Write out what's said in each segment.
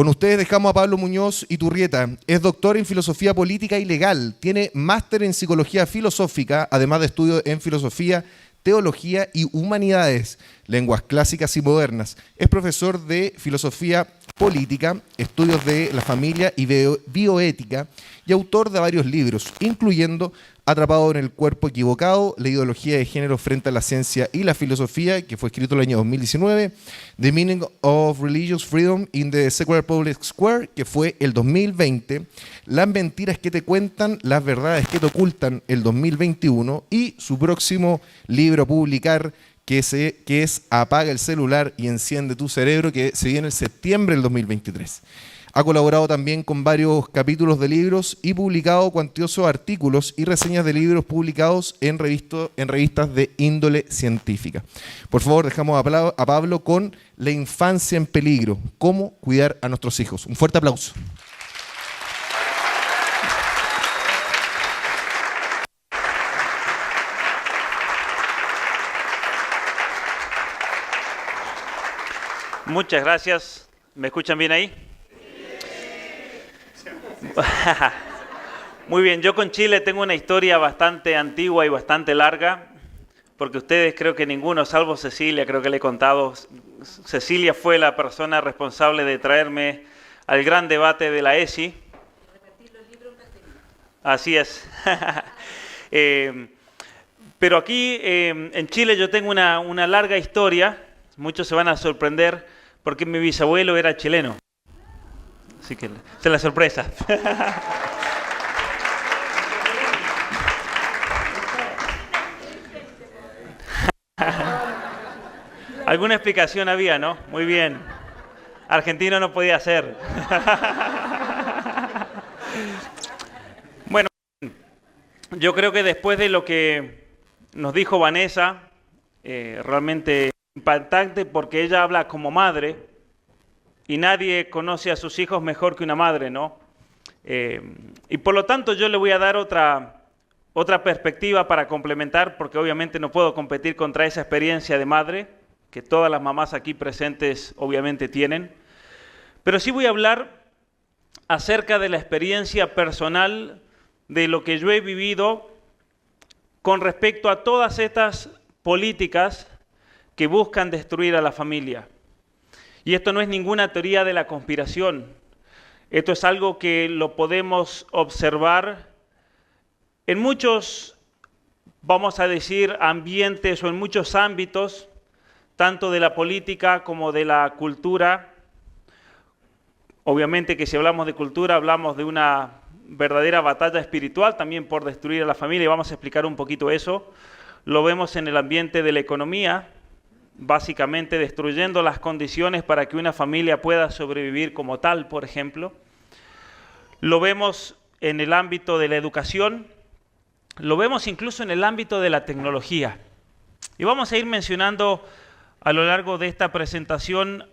Con ustedes dejamos a Pablo Muñoz Iturrieta. Es doctor en filosofía política y legal. Tiene máster en psicología filosófica, además de estudios en filosofía, teología y humanidades, lenguas clásicas y modernas. Es profesor de filosofía política, estudios de la familia y bioética y autor de varios libros, incluyendo Atrapado en el cuerpo equivocado, la ideología de género frente a la ciencia y la filosofía, que fue escrito el año 2019, The Meaning of Religious Freedom in the Secular Public Square, que fue el 2020, Las mentiras que te cuentan, las verdades que te ocultan, el 2021, y su próximo libro a publicar, que es Apaga el celular y enciende tu cerebro, que se viene en septiembre del 2023. Ha colaborado también con varios capítulos de libros y publicado cuantiosos artículos y reseñas de libros publicados en revistas de índole científica. Por favor, dejamos a Pablo con La infancia en peligro, cómo cuidar a nuestros hijos. Un fuerte aplauso. Muchas gracias. ¿Me escuchan bien ahí? Muy bien, yo con Chile tengo una historia bastante antigua y bastante larga, porque ustedes creo que ninguno, salvo Cecilia, creo que le he contado, Cecilia fue la persona responsable de traerme al gran debate de la ESI. Así es. Pero aquí en Chile yo tengo una larga historia, muchos se van a sorprender, porque mi bisabuelo era chileno. Así que esa es la sorpresa. Alguna explicación había, ¿no? Muy bien. Argentino no podía ser. Bueno, yo creo que después de lo que nos dijo Vanessa, realmente impactante, porque ella habla como madre, y nadie conoce a sus hijos mejor que una madre, ¿no? Y por lo tanto yo le voy a dar otra perspectiva para complementar, porque obviamente no puedo competir contra esa experiencia de madre, que todas las mamás aquí presentes obviamente tienen. Pero sí voy a hablar acerca de la experiencia personal, de lo que yo he vivido con respecto a todas estas políticas que buscan destruir a la familia. Y esto no es ninguna teoría de la conspiración. Esto es algo que lo podemos observar en muchos, vamos a decir, ambientes o en muchos ámbitos, tanto de la política como de la cultura. Obviamente que si hablamos de cultura, hablamos de una verdadera batalla espiritual también por destruir a la familia, y vamos a explicar un poquito eso. Lo vemos en el ambiente de la economía, básicamente destruyendo las condiciones para que una familia pueda sobrevivir como tal, por ejemplo. Lo vemos en el ámbito de la educación, lo vemos incluso en el ámbito de la tecnología. Y vamos a ir mencionando a lo largo de esta presentación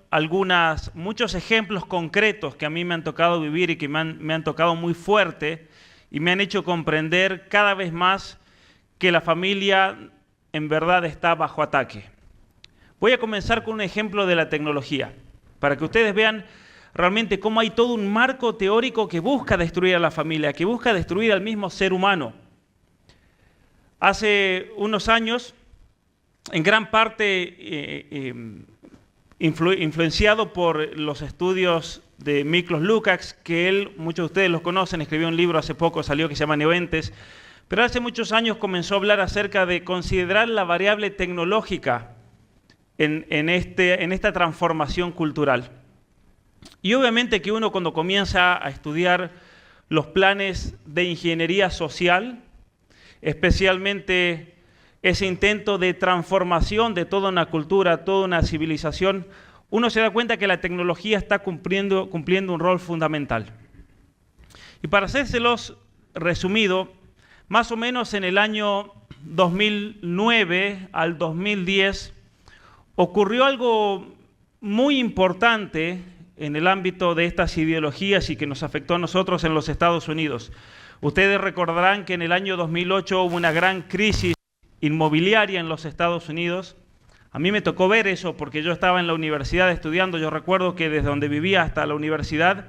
muchos ejemplos concretos que a mí me han tocado vivir y que me han tocado muy fuerte y me han hecho comprender cada vez más que la familia en verdad está bajo ataque. Voy a comenzar con un ejemplo de la tecnología, para que ustedes vean realmente cómo hay todo un marco teórico que busca destruir a la familia, que busca destruir al mismo ser humano. Hace unos años, en gran parte influenciado por los estudios de Miklos Lukács, que muchos de ustedes los conocen, escribió un libro hace poco, salió, que se llama Neoentes, pero hace muchos años comenzó a hablar acerca de considerar la variable tecnológica en esta transformación cultural. Y obviamente que uno cuando comienza a estudiar los planes de ingeniería social, especialmente ese intento de transformación de toda una cultura, toda una civilización, uno se da cuenta que la tecnología está cumpliendo un rol fundamental. Y para hacérselos resumido, más o menos en el año 2009 al 2010, ocurrió algo muy importante en el ámbito de estas ideologías y que nos afectó a nosotros en los Estados Unidos. Ustedes recordarán que en el año 2008 hubo una gran crisis inmobiliaria en los Estados Unidos, A mí me tocó ver eso porque yo estaba en la universidad estudiando. Yo recuerdo que desde donde vivía hasta la universidad,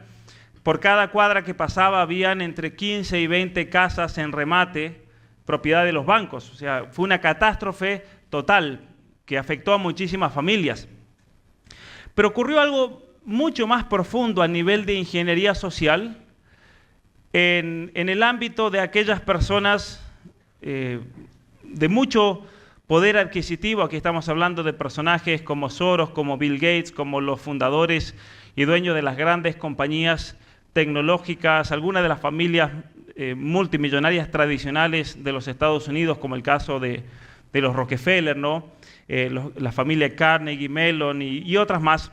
por cada cuadra que pasaba habían entre 15 y 20 casas en remate, propiedad de los bancos. O sea, fue una catástrofe total que afectó a muchísimas familias. Pero ocurrió algo mucho más profundo a nivel de ingeniería social en el ámbito de aquellas personas de mucho poder adquisitivo. Aquí estamos hablando de personajes como Soros, como Bill Gates, como los fundadores y dueños de las grandes compañías tecnológicas, algunas de las familias multimillonarias tradicionales de los Estados Unidos, como el caso de los Rockefeller, ¿no? La familia Carnegie Mellon y otras más,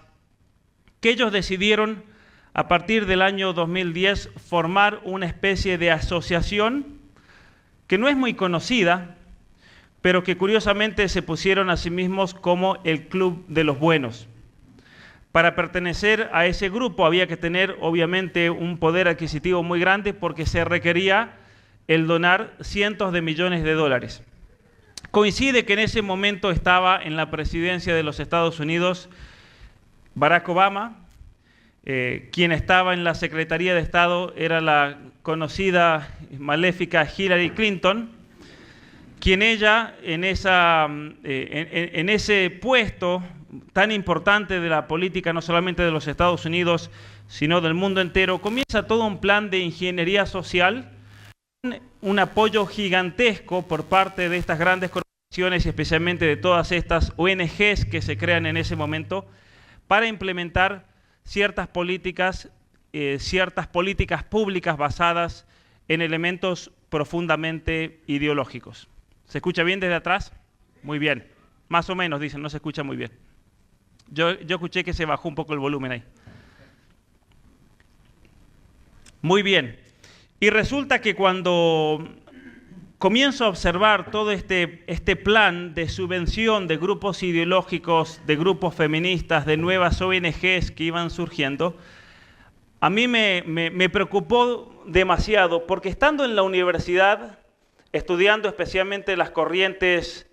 que ellos decidieron a partir del año 2010 formar una especie de asociación que no es muy conocida, pero que curiosamente se pusieron a sí mismos como el Club de los Buenos. Para pertenecer a ese grupo había que tener obviamente un poder adquisitivo muy grande porque se requería el donar cientos de millones de dólares. Coincide que en ese momento estaba en la presidencia de los Estados Unidos Barack Obama, quien estaba en la Secretaría de Estado era la conocida maléfica Hillary Clinton, quien ella en ese puesto tan importante de la política, no solamente de los Estados Unidos, sino del mundo entero, comienza todo un plan de ingeniería social, un apoyo gigantesco por parte de estas grandes corporaciones y especialmente de todas estas ONGs que se crean en ese momento para implementar ciertas políticas públicas basadas en elementos profundamente ideológicos. ¿Se escucha bien desde atrás? Muy bien. Más o menos, dicen, no se escucha muy bien. Yo escuché que se bajó un poco el volumen ahí. Muy bien. Y resulta que cuando comienzo a observar todo este plan de subvención de grupos ideológicos, de grupos feministas, de nuevas ONGs que iban surgiendo, a mí me preocupó demasiado, porque estando en la universidad, estudiando especialmente las corrientes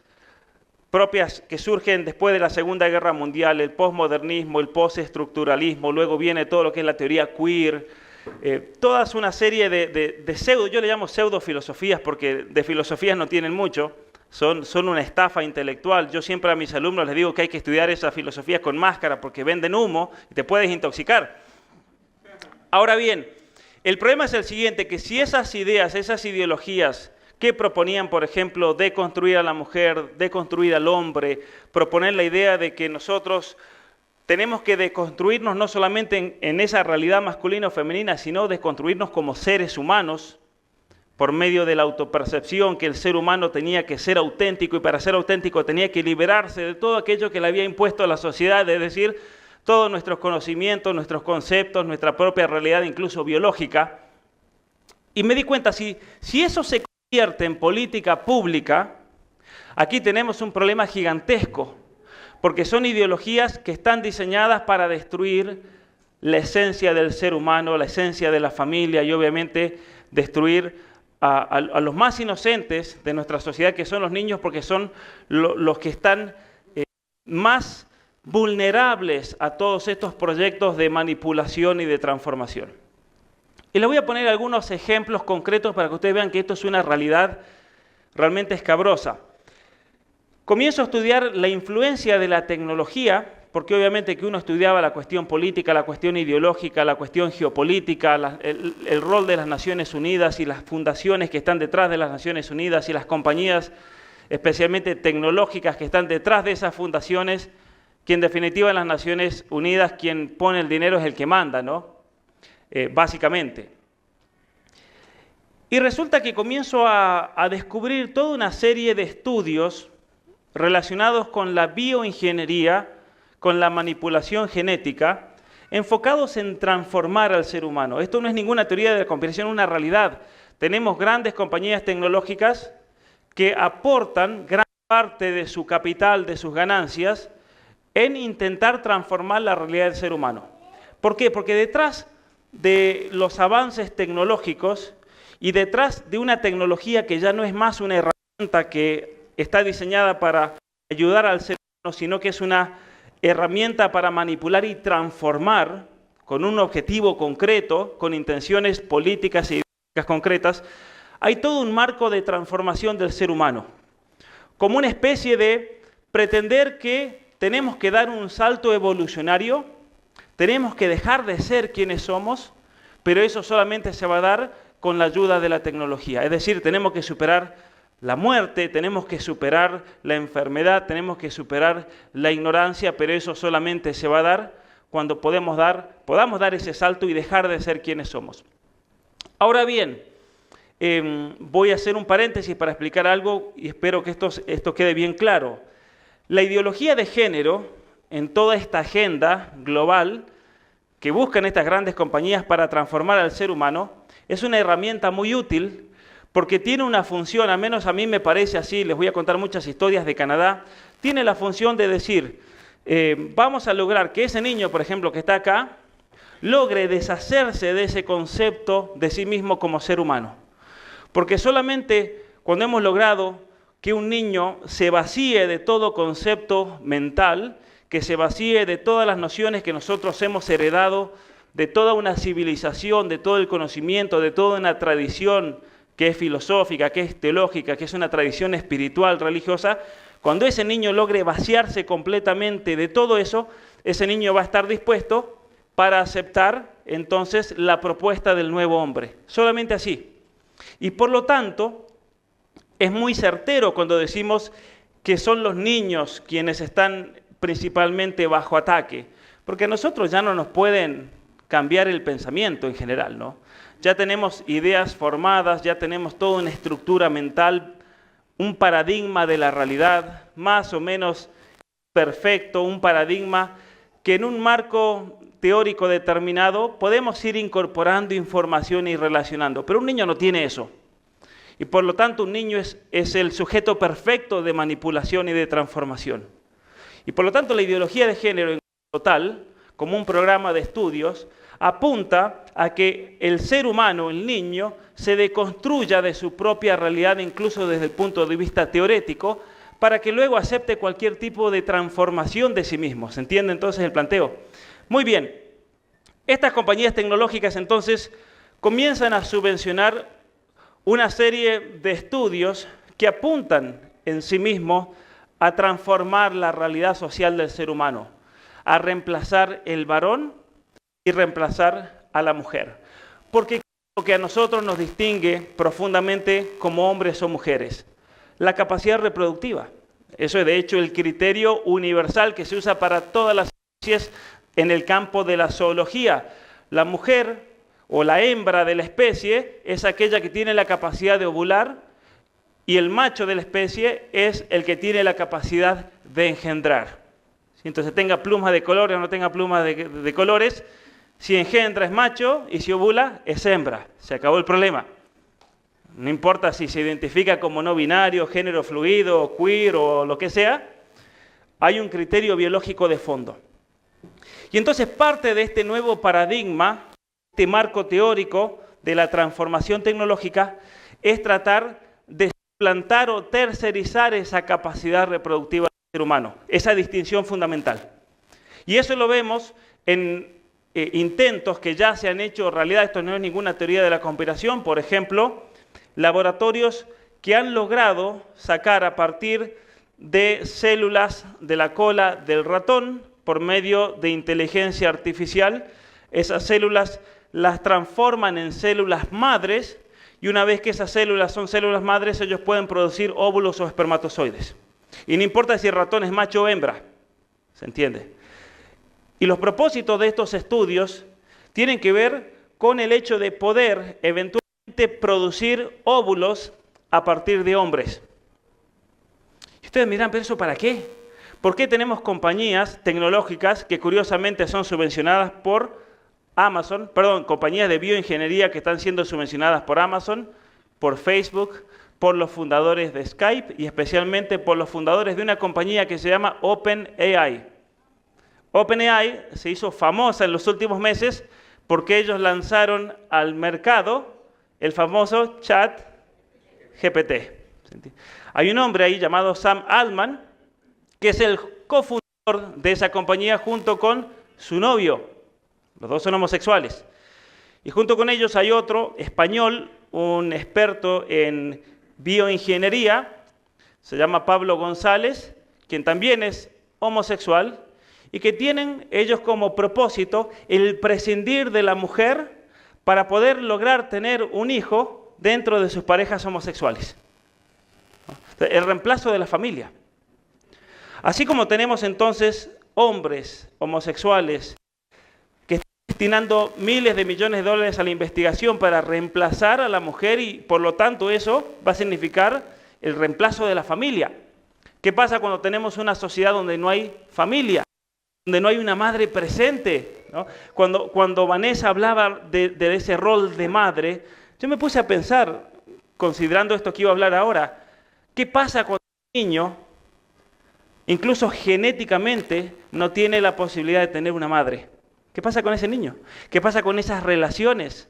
propias que surgen después de la Segunda Guerra Mundial, el posmodernismo, el postestructuralismo, luego viene todo lo que es la teoría queer, todas una serie de pseudo, yo le llamo pseudofilosofías porque de filosofías no tienen mucho, son una estafa intelectual. Yo siempre a mis alumnos les digo que hay que estudiar esas filosofías con máscara porque venden humo y te puedes intoxicar. Ahora bien, el problema es el siguiente, que si esas ideas, esas ideologías que proponían, por ejemplo, deconstruir a la mujer, deconstruir al hombre, proponer la idea de que nosotros tenemos que deconstruirnos no solamente en esa realidad masculina o femenina, sino desconstruirnos como seres humanos por medio de la autopercepción, que el ser humano tenía que ser auténtico y para ser auténtico tenía que liberarse de todo aquello que le había impuesto a la sociedad, es decir, todos nuestros conocimientos, nuestros conceptos, nuestra propia realidad, incluso biológica. Y me di cuenta, si eso se convierte en política pública, aquí tenemos un problema gigantesco, porque son ideologías que están diseñadas para destruir la esencia del ser humano, la esencia de la familia y obviamente destruir a los más inocentes de nuestra sociedad, que son los niños, porque son los que están más vulnerables a todos estos proyectos de manipulación y de transformación. Y les voy a poner algunos ejemplos concretos para que ustedes vean que esto es una realidad realmente escabrosa. Comienzo a estudiar la influencia de la tecnología, porque obviamente que uno estudiaba la cuestión política, la cuestión ideológica, la cuestión geopolítica, el rol de las Naciones Unidas y las fundaciones que están detrás de las Naciones Unidas y las compañías, especialmente tecnológicas, que están detrás de esas fundaciones, que en definitiva en las Naciones Unidas quien pone el dinero es el que manda, ¿no? Básicamente. Y resulta que comienzo a descubrir toda una serie de estudios relacionados con la bioingeniería, con la manipulación genética, enfocados en transformar al ser humano. Esto no es ninguna teoría de la conspiración, es una realidad. Tenemos grandes compañías tecnológicas que aportan gran parte de su capital, de sus ganancias, en intentar transformar la realidad del ser humano. ¿Por qué? Porque detrás de los avances tecnológicos y detrás de una tecnología que ya no es más una herramienta que está diseñada para ayudar al ser sino que es una herramienta para manipular y transformar con un objetivo concreto, con intenciones políticas y ideológicas concretas. Hay todo un marco de transformación del ser humano, como una especie de pretender que tenemos que dar un salto evolucionario, tenemos que dejar de ser quienes somos, pero eso solamente se va a dar con la ayuda de la tecnología. Es decir, tenemos que superar la muerte, tenemos que superar la enfermedad, tenemos que superar la ignorancia, pero eso solamente se va a dar cuando podamos dar ese salto y dejar de ser quienes somos. Ahora bien, voy a hacer un paréntesis para explicar algo y espero que esto quede bien claro. La ideología de género, en toda esta agenda global que buscan estas grandes compañías para transformar al ser humano, es una herramienta muy útil porque tiene una función, al menos a mí me parece así, les voy a contar muchas historias de Canadá, tiene la función de decir, vamos a lograr que ese niño, por ejemplo, que está acá, logre deshacerse de ese concepto de sí mismo como ser humano. Porque solamente cuando hemos logrado que un niño se vacíe de todo concepto mental, que se vacíe de todas las nociones que nosotros hemos heredado, de toda una civilización, de todo el conocimiento, de toda una tradición que es filosófica, que es teológica, que es una tradición espiritual, religiosa, cuando ese niño logre vaciarse completamente de todo eso, ese niño va a estar dispuesto para aceptar entonces la propuesta del nuevo hombre. Solamente así. Y por lo tanto, es muy certero cuando decimos que son los niños quienes están principalmente bajo ataque, porque a nosotros ya no nos pueden cambiar el pensamiento en general, ¿no? Ya tenemos ideas formadas, ya tenemos toda una estructura mental, un paradigma de la realidad más o menos perfecto, un paradigma que en un marco teórico determinado podemos ir incorporando información y relacionando, pero un niño no tiene eso. Y por lo tanto un niño es el sujeto perfecto de manipulación y de transformación. Y por lo tanto la ideología de género en total, como un programa de estudios, apunta a que el ser humano, el niño, se deconstruya de su propia realidad, incluso desde el punto de vista teorético, para que luego acepte cualquier tipo de transformación de sí mismo. ¿Se entiende entonces el planteo? Muy bien. Estas compañías tecnológicas entonces comienzan a subvencionar una serie de estudios que apuntan en sí mismos a transformar la realidad social del ser humano, a reemplazar el varón y reemplazar a la mujer. Porque lo que a nosotros nos distingue profundamente como hombres o mujeres, la capacidad reproductiva. Eso es de hecho el criterio universal que se usa para todas las especies en el campo de la zoología. La mujer o la hembra de la especie es aquella que tiene la capacidad de ovular y el macho de la especie es el que tiene la capacidad de engendrar. Entonces tenga plumas de colores o no tenga plumas de colores, si engendra es macho y si ovula es hembra. Se acabó el problema. No importa si se identifica como no binario, género fluido, queer o lo que sea, hay un criterio biológico de fondo. Y entonces parte de este nuevo paradigma, este marco teórico de la transformación tecnológica, es tratar de suplantar o tercerizar esa capacidad reproductiva del ser humano, esa distinción fundamental. Y eso lo vemos en intentos que ya se han hecho realidad. Esto no es ninguna teoría de la conspiración. Por ejemplo, laboratorios que han logrado sacar a partir de células de la cola del ratón por medio de inteligencia artificial. Esas células las transforman en células madres y una vez que esas células son células madres, ellos pueden producir óvulos o espermatozoides. Y no importa si el ratón es macho o hembra. ¿Se entiende? Y los propósitos de estos estudios tienen que ver con el hecho de poder eventualmente producir óvulos a partir de hombres. Y ustedes me dirán, ¿pero eso para qué? ¿Por qué tenemos compañías tecnológicas que curiosamente son subvencionadas por Amazon, compañías de bioingeniería que están siendo subvencionadas por Amazon, por Facebook, por los fundadores de Skype y especialmente por los fundadores de una compañía que se llama OpenAI? OpenAI se hizo famosa en los últimos meses porque ellos lanzaron al mercado el famoso ChatGPT. Hay un hombre ahí llamado Sam Altman, que es el cofundador de esa compañía junto con su novio. Los dos son homosexuales. Y junto con ellos hay otro español, un experto en bioingeniería, se llama Pablo González, quien también es homosexual, y que tienen ellos como propósito el prescindir de la mujer para poder lograr tener un hijo dentro de sus parejas homosexuales. El reemplazo de la familia. Así como tenemos entonces hombres homosexuales que están destinando miles de millones de dólares a la investigación para reemplazar a la mujer y por lo tanto eso va a significar el reemplazo de la familia. ¿Qué pasa cuando tenemos una sociedad donde no hay familia? Donde no hay una madre presente, ¿no? Cuando Vanessa hablaba de ese rol de madre, yo me puse a pensar, considerando esto que iba a hablar ahora, ¿qué pasa cuando un niño, incluso genéticamente, no tiene la posibilidad de tener una madre? ¿Qué pasa con ese niño? ¿Qué pasa con esas relaciones?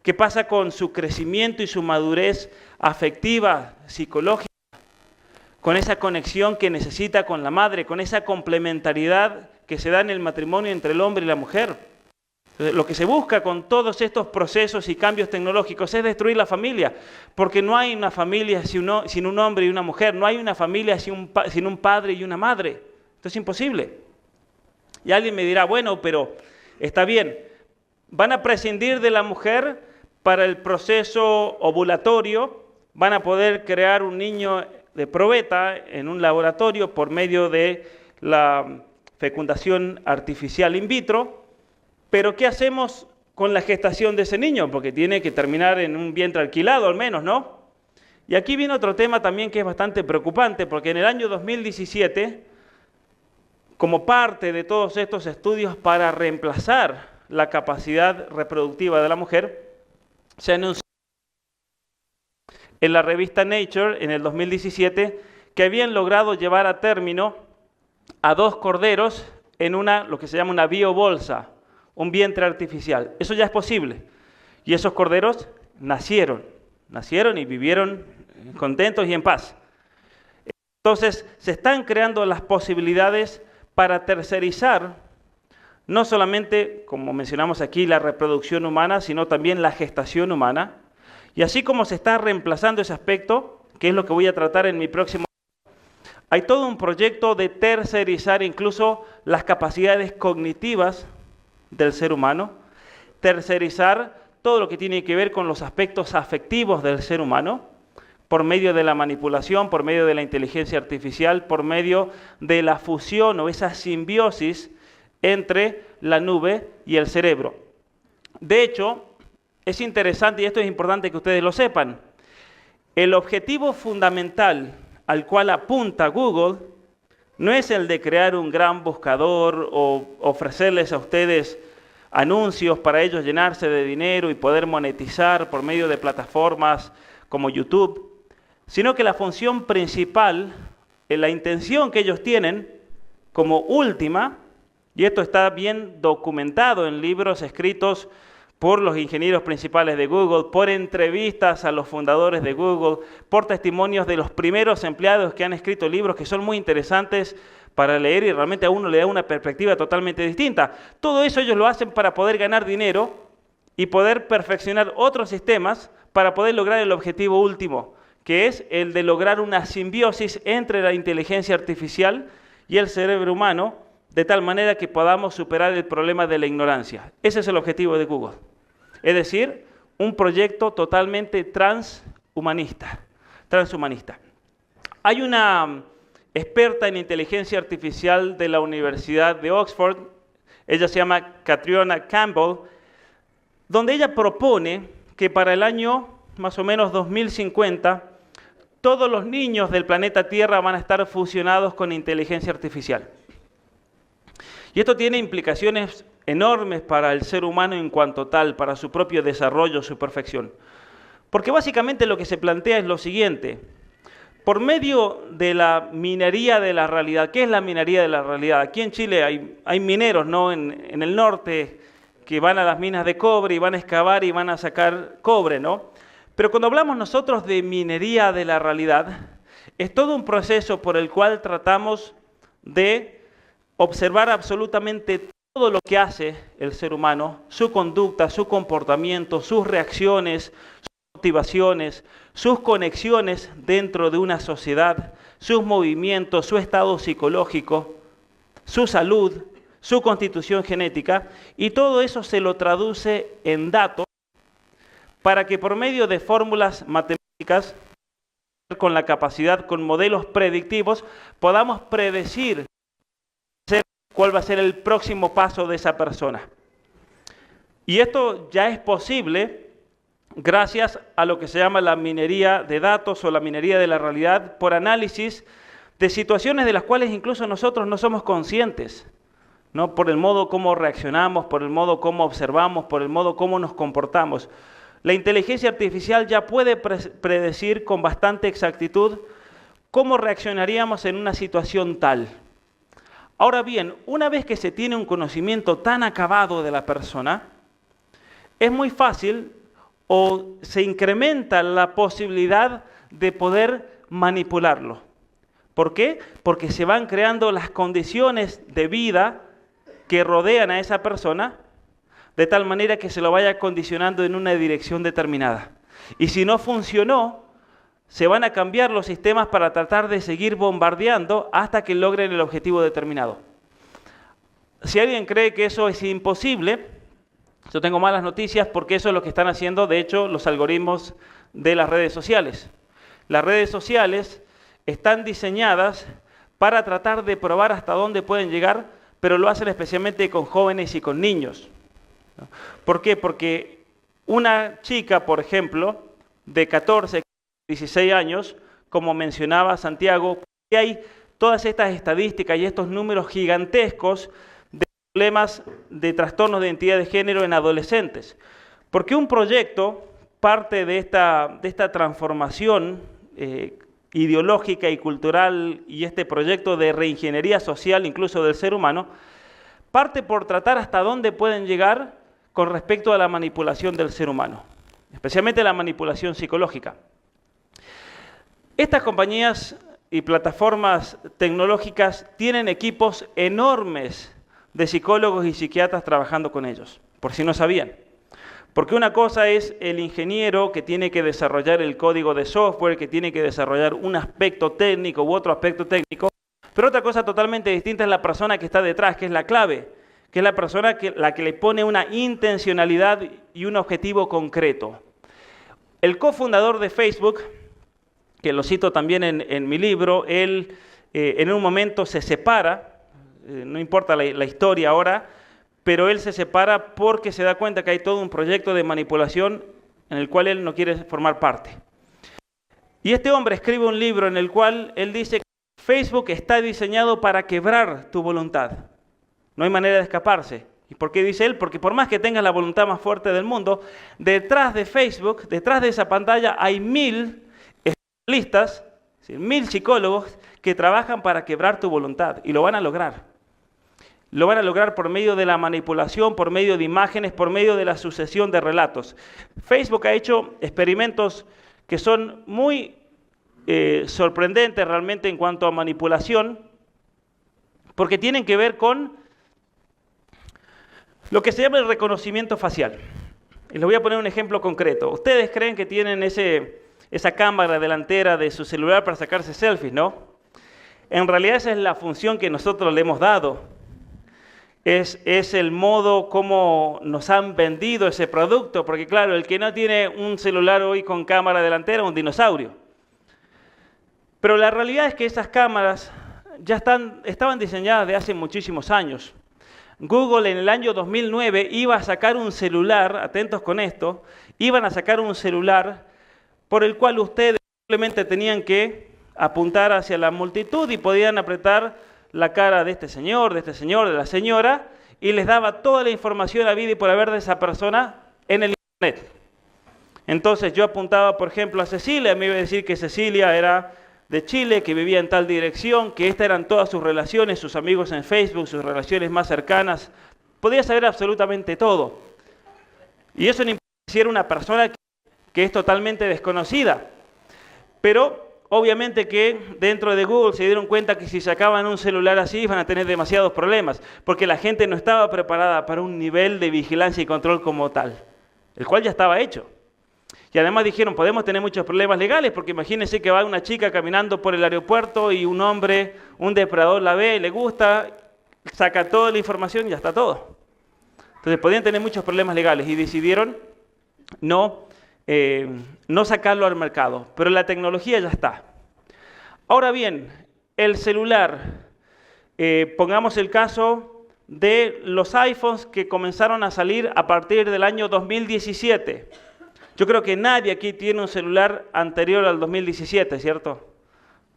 ¿Qué pasa con su crecimiento y su madurez afectiva, psicológica? Con esa conexión que necesita con la madre, con esa complementariedad que se da en el matrimonio entre el hombre y la mujer. Entonces, lo que se busca con todos estos procesos y cambios tecnológicos es destruir la familia, porque no hay una familia sin un hombre y una mujer, no hay una familia sin un padre y una madre. Esto es imposible. Y alguien me dirá, bueno, pero está bien, van a prescindir de la mujer para el proceso ovulatorio, van a poder crear un niño de probeta en un laboratorio por medio de la fecundación artificial in vitro, pero ¿qué hacemos con la gestación de ese niño? Porque tiene que terminar en un vientre alquilado al menos, ¿no? Y aquí viene otro tema también que es bastante preocupante, porque en el año 2017, como parte de todos estos estudios para reemplazar la capacidad reproductiva de la mujer, se anunció en la revista Nature en el 2017 que habían logrado llevar a término a 2 corderos en lo que se llama una biobolsa, un vientre artificial. Eso ya es posible. Y esos corderos nacieron y vivieron contentos y en paz. Entonces, se están creando las posibilidades para tercerizar no solamente, como mencionamos aquí, la reproducción humana, sino también la gestación humana. Y así como se está reemplazando ese aspecto, que es lo que voy a tratar en mi próximo, hay todo un proyecto de tercerizar incluso las capacidades cognitivas del ser humano, tercerizar todo lo que tiene que ver con los aspectos afectivos del ser humano, por medio de la manipulación, por medio de la inteligencia artificial, por medio de la fusión o esa simbiosis entre la nube y el cerebro. De hecho, es interesante, y esto es importante que ustedes lo sepan, el objetivo fundamental al cual apunta Google no es el de crear un gran buscador o ofrecerles a ustedes anuncios para ellos llenarse de dinero y poder monetizar por medio de plataformas como YouTube, sino que la función principal, la intención que ellos tienen como última, y esto está bien documentado en libros escritos por los ingenieros principales de Google, por entrevistas a los fundadores de Google, por testimonios de los primeros empleados que han escrito libros que son muy interesantes para leer y realmente a uno le da una perspectiva totalmente distinta. Todo eso ellos lo hacen para poder ganar dinero y poder perfeccionar otros sistemas para poder lograr el objetivo último, que es el de lograr una simbiosis entre la inteligencia artificial y el cerebro humano, de tal manera que podamos superar el problema de la ignorancia. Ese es el objetivo de Google. Es decir, un proyecto totalmente transhumanista. Hay una experta en inteligencia artificial de la Universidad de Oxford, ella se llama Catriona Campbell, donde ella propone que para el año más o menos 2050, todos los niños del planeta Tierra van a estar fusionados con inteligencia artificial. Y esto tiene implicaciones enormes para el ser humano en cuanto tal, para su propio desarrollo, su perfección. Porque básicamente lo que se plantea es lo siguiente: por medio de la minería de la realidad. ¿Qué es la minería de la realidad? Aquí en Chile hay mineros, ¿no? En el norte que van a las minas de cobre y van a excavar y van a sacar cobre, ¿no? Pero cuando hablamos nosotros de minería de la realidad, es todo un proceso por el cual tratamos de observar absolutamente todo lo que hace el ser humano, su conducta, su comportamiento, sus reacciones, sus motivaciones, sus conexiones dentro de una sociedad, sus movimientos, su estado psicológico, su salud, su constitución genética, y todo eso se lo traduce en datos para que por medio de fórmulas matemáticas, con la capacidad, con modelos predictivos, podamos predecir cuál va a ser el próximo paso de esa persona. Y esto ya es posible gracias a lo que se llama la minería de datos o la minería de la realidad por análisis de situaciones de las cuales incluso nosotros no somos conscientes, ¿no? Por el modo como reaccionamos, por el modo como observamos, por el modo como nos comportamos. La inteligencia artificial ya puede predecir con bastante exactitud cómo reaccionaríamos en una situación tal. Ahora bien, una vez que se tiene un conocimiento tan acabado de la persona, es muy fácil o se incrementa la posibilidad de poder manipularlo. ¿Por qué? Porque se van creando las condiciones de vida que rodean a esa persona, de tal manera que se lo vaya condicionando en una dirección determinada. Y si no funcionó, se van a cambiar los sistemas para tratar de seguir bombardeando hasta que logren el objetivo determinado. Si alguien cree que eso es imposible, yo tengo malas noticias porque eso es lo que están haciendo, de hecho, los algoritmos de las redes sociales. Las redes sociales están diseñadas para tratar de probar hasta dónde pueden llegar, pero lo hacen especialmente con jóvenes y con niños. ¿Por qué? Porque una chica, por ejemplo, de 14, 16 años, como mencionaba Santiago, que hay todas estas estadísticas y estos números gigantescos de problemas de trastornos de identidad de género en adolescentes. Porque un proyecto, parte de esta transformación ideológica y cultural y este proyecto de reingeniería social incluso del ser humano, parte por tratar hasta dónde pueden llegar con respecto a la manipulación del ser humano, especialmente la manipulación psicológica. Estas compañías y plataformas tecnológicas tienen equipos enormes de psicólogos y psiquiatras trabajando con ellos, por si no sabían. Porque una cosa es el ingeniero que tiene que desarrollar el código de software, que tiene que desarrollar un aspecto técnico u otro aspecto técnico, pero otra cosa totalmente distinta es la persona que está detrás, que es la clave, que es la persona la que le pone una intencionalidad y un objetivo concreto. El cofundador de Facebook, que lo cito también en mi libro, él en un momento se separa, no importa la historia ahora, pero él se separa porque se da cuenta que hay todo un proyecto de manipulación en el cual él no quiere formar parte. Y este hombre escribe un libro en el cual él dice que Facebook está diseñado para quebrar tu voluntad. No hay manera de escaparse. ¿Y por qué dice él? Porque por más que tengas la voluntad más fuerte del mundo, detrás de Facebook, detrás de esa pantalla, hay 1000 especialistas, 1000 psicólogos que trabajan para quebrar tu voluntad y lo van a lograr. Lo van a lograr por medio de la manipulación, por medio de imágenes, por medio de la sucesión de relatos. Facebook ha hecho experimentos que son muy sorprendentes realmente en cuanto a manipulación, porque tienen que ver con lo que se llama el reconocimiento facial. Y les voy a poner un ejemplo concreto. Ustedes creen que tienen esa cámara delantera de su celular para sacarse selfies, ¿no? En realidad esa es la función que nosotros le hemos dado. Es el modo como nos han vendido ese producto, porque claro, el que no tiene un celular hoy con cámara delantera es un dinosaurio. Pero la realidad es que esas cámaras ya estaban diseñadas de hace muchísimos años. Google en el año 2009 iba a sacar un celular, atentos con esto, iban a sacar un celular por el cual ustedes simplemente tenían que apuntar hacia la multitud y podían apretar la cara de este señor, de la señora, y les daba toda la información a vida y por haber de esa persona en el internet. Entonces yo apuntaba, por ejemplo, a Cecilia, me iba a decir que Cecilia era de Chile, que vivía en tal dirección, que estas eran todas sus relaciones, sus amigos en Facebook, sus relaciones más cercanas. Podía saber absolutamente todo. Y eso no importa si era una persona que es totalmente desconocida. Pero obviamente que dentro de Google se dieron cuenta que si sacaban un celular así iban a tener demasiados problemas, porque la gente no estaba preparada para un nivel de vigilancia y control como tal, el cual ya estaba hecho. Y además dijeron, podemos tener muchos problemas legales, porque imagínense que va una chica caminando por el aeropuerto y un hombre, un depredador la ve, le gusta, saca toda la información y ya está todo. Entonces podían tener muchos problemas legales y decidieron no sacarlo al mercado, pero la tecnología ya está. Ahora bien, el celular, pongamos el caso de los iPhones que comenzaron a salir a partir del año 2017. Yo creo que nadie aquí tiene un celular anterior al 2017, ¿cierto?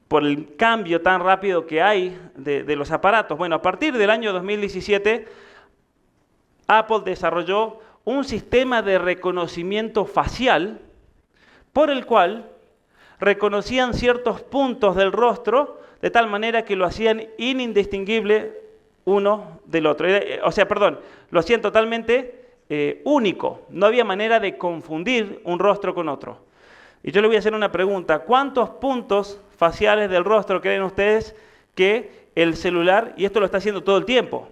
Por el cambio tan rápido que hay de los aparatos. Bueno, a partir del año 2017, Apple desarrolló un sistema de reconocimiento facial por el cual reconocían ciertos puntos del rostro de tal manera que lo hacían indistinguible uno del otro. Lo hacían totalmente único. No había manera de confundir un rostro con otro. Y yo le voy a hacer una pregunta. ¿Cuántos puntos faciales del rostro creen ustedes que el celular, y esto lo está haciendo todo el tiempo,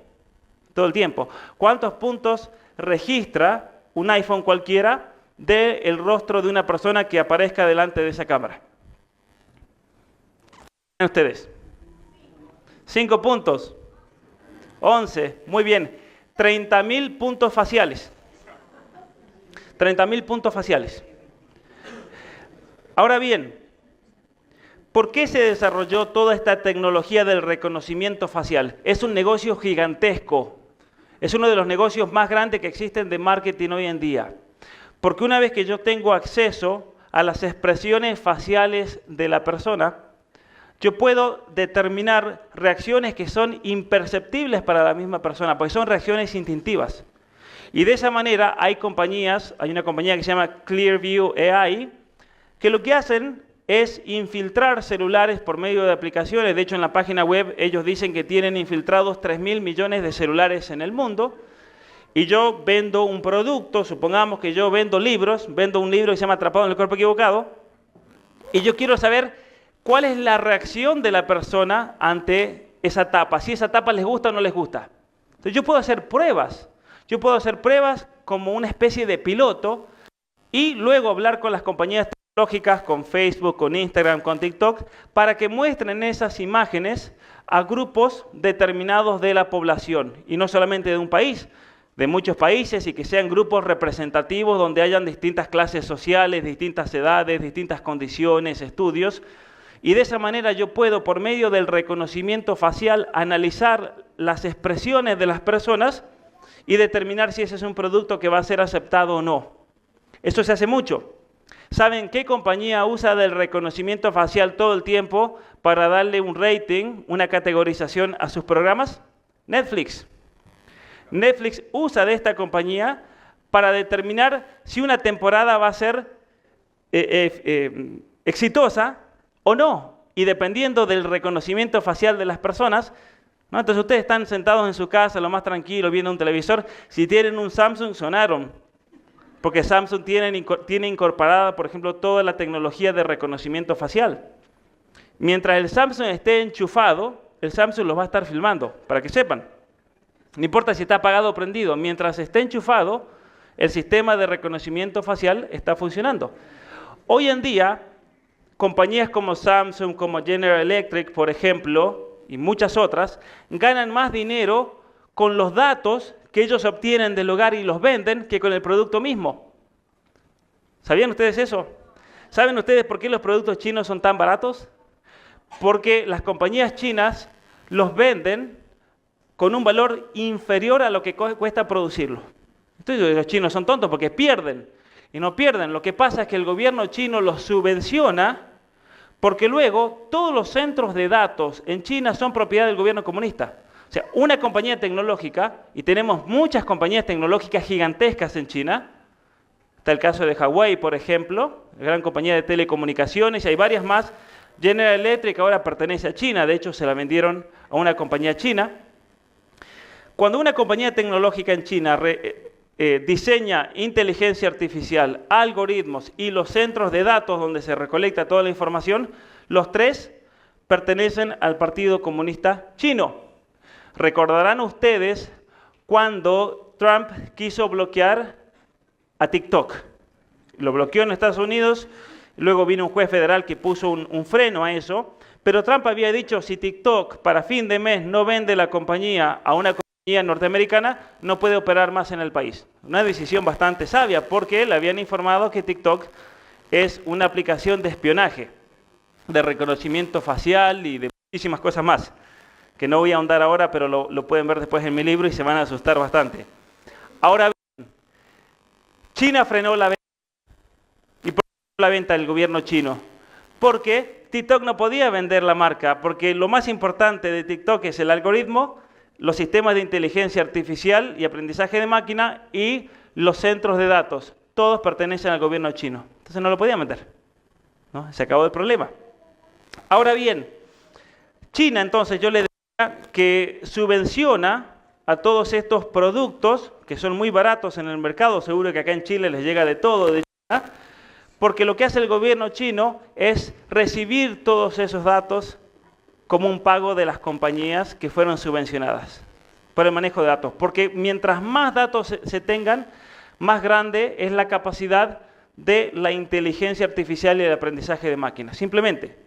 cuántos puntos registra un iPhone cualquiera del rostro de una persona que aparezca delante de esa cámara? Ustedes. 5 puntos. 11. Muy bien. 30.000 puntos faciales. 30.000 puntos faciales. Ahora bien, ¿por qué se desarrolló toda esta tecnología del reconocimiento facial? Es un negocio gigantesco. Es uno de los negocios más grandes que existen de marketing hoy en día. Porque una vez que yo tengo acceso a las expresiones faciales de la persona, yo puedo determinar reacciones que son imperceptibles para la misma persona, porque son reacciones instintivas. Y de esa manera hay una compañía que se llama Clearview AI, que lo que hacen es infiltrar celulares por medio de aplicaciones. De hecho, en la página web ellos dicen que tienen infiltrados 3.000 millones de celulares en el mundo. Y yo vendo un producto, supongamos que yo vendo libros, vendo un libro que se llama Atrapado en el cuerpo equivocado, y yo quiero saber cuál es la reacción de la persona ante esa tapa, si esa tapa les gusta o no les gusta. Entonces yo puedo hacer pruebas. Yo puedo hacer pruebas como una especie de piloto y luego hablar con las compañías tecnológicas, con Facebook, con Instagram, con TikTok, para que muestren esas imágenes a grupos determinados de la población. Y no solamente de un país, de muchos países, y que sean grupos representativos donde hayan distintas clases sociales, distintas edades, distintas condiciones, estudios. Y de esa manera yo puedo, por medio del reconocimiento facial, analizar las expresiones de las personas y determinar si ese es un producto que va a ser aceptado o no. Eso se hace mucho. ¿Saben qué compañía usa del reconocimiento facial todo el tiempo para darle un rating, una categorización a sus programas? Netflix. Netflix usa de esta compañía para determinar si una temporada va a ser exitosa o no. Y dependiendo del reconocimiento facial de las personas, ¿no? Entonces ustedes están sentados en su casa, lo más tranquilo, viendo un televisor. Si tienen un Samsung, sonaron. Porque Samsung tiene incorporada, por ejemplo, toda la tecnología de reconocimiento facial. Mientras el Samsung esté enchufado, el Samsung los va a estar filmando, para que sepan. No importa si está apagado o prendido, mientras esté enchufado, el sistema de reconocimiento facial está funcionando. Hoy en día, compañías como Samsung, como General Electric, por ejemplo, y muchas otras, ganan más dinero con los datos que ellos obtienen del hogar y los venden que con el producto mismo. ¿Sabían ustedes eso? ¿Saben ustedes por qué los productos chinos son tan baratos? Porque las compañías chinas los venden con un valor inferior a lo que cuesta producirlo. Entonces los chinos son tontos porque pierden. Y no pierden. Lo que pasa es que el gobierno chino los subvenciona porque luego todos los centros de datos en China son propiedad del gobierno comunista. O sea, una compañía tecnológica, y tenemos muchas compañías tecnológicas gigantescas en China, está el caso de Huawei, por ejemplo, la gran compañía de telecomunicaciones, y hay varias más. General Electric ahora pertenece a China, de hecho se la vendieron a una compañía china. Cuando una compañía tecnológica en China diseña inteligencia artificial, algoritmos y los centros de datos donde se recolecta toda la información, Los tres pertenecen al Partido Comunista Chino. Recordarán ustedes cuando Trump quiso bloquear a TikTok. Lo bloqueó en Estados Unidos, luego vino un juez federal que puso un freno a eso, pero Trump había dicho, si TikTok para fin de mes no vende la compañía a una compañía norteamericana, no puede operar más en el país. Una decisión bastante sabia, porque le habían informado que TikTok es una aplicación de espionaje, de reconocimiento facial y de muchísimas cosas más, que no voy a ahondar ahora, pero lo pueden ver después en mi libro y se van a asustar bastante. Ahora bien, China frenó la venta. ¿Y por qué frenó la venta del gobierno chino? Porque TikTok no podía vender la marca, porque lo más importante de TikTok es el algoritmo, los sistemas de inteligencia artificial y aprendizaje de máquina y los centros de datos. Todos pertenecen al gobierno chino. Entonces no lo podían vender, ¿no? Se acabó el problema. Ahora bien, China, entonces, yo le decía que subvenciona a todos estos productos que son muy baratos en el mercado, seguro que acá en Chile les llega de todo de China, porque lo que hace el gobierno chino es recibir todos esos datos como un pago de las compañías que fueron subvencionadas por el manejo de datos, porque mientras más datos se tengan, más grande es la capacidad de la inteligencia artificial y el aprendizaje de máquinas, simplemente.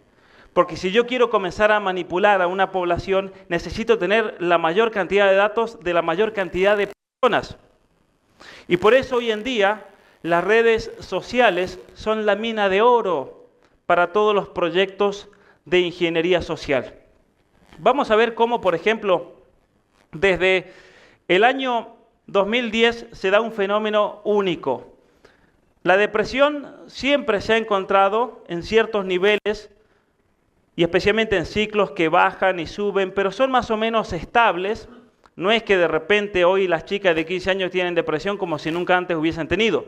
Porque si yo quiero comenzar a manipular a una población, necesito tener la mayor cantidad de datos de la mayor cantidad de personas. Y por eso hoy en día las redes sociales son la mina de oro para todos los proyectos de ingeniería social. Vamos a ver cómo, por ejemplo, desde el año 2010 se da un fenómeno único. La depresión siempre se ha encontrado en ciertos niveles y especialmente en ciclos que bajan y suben, pero son más o menos estables. No es que de repente hoy las chicas de 15 años tienen depresión como si nunca antes hubiesen tenido.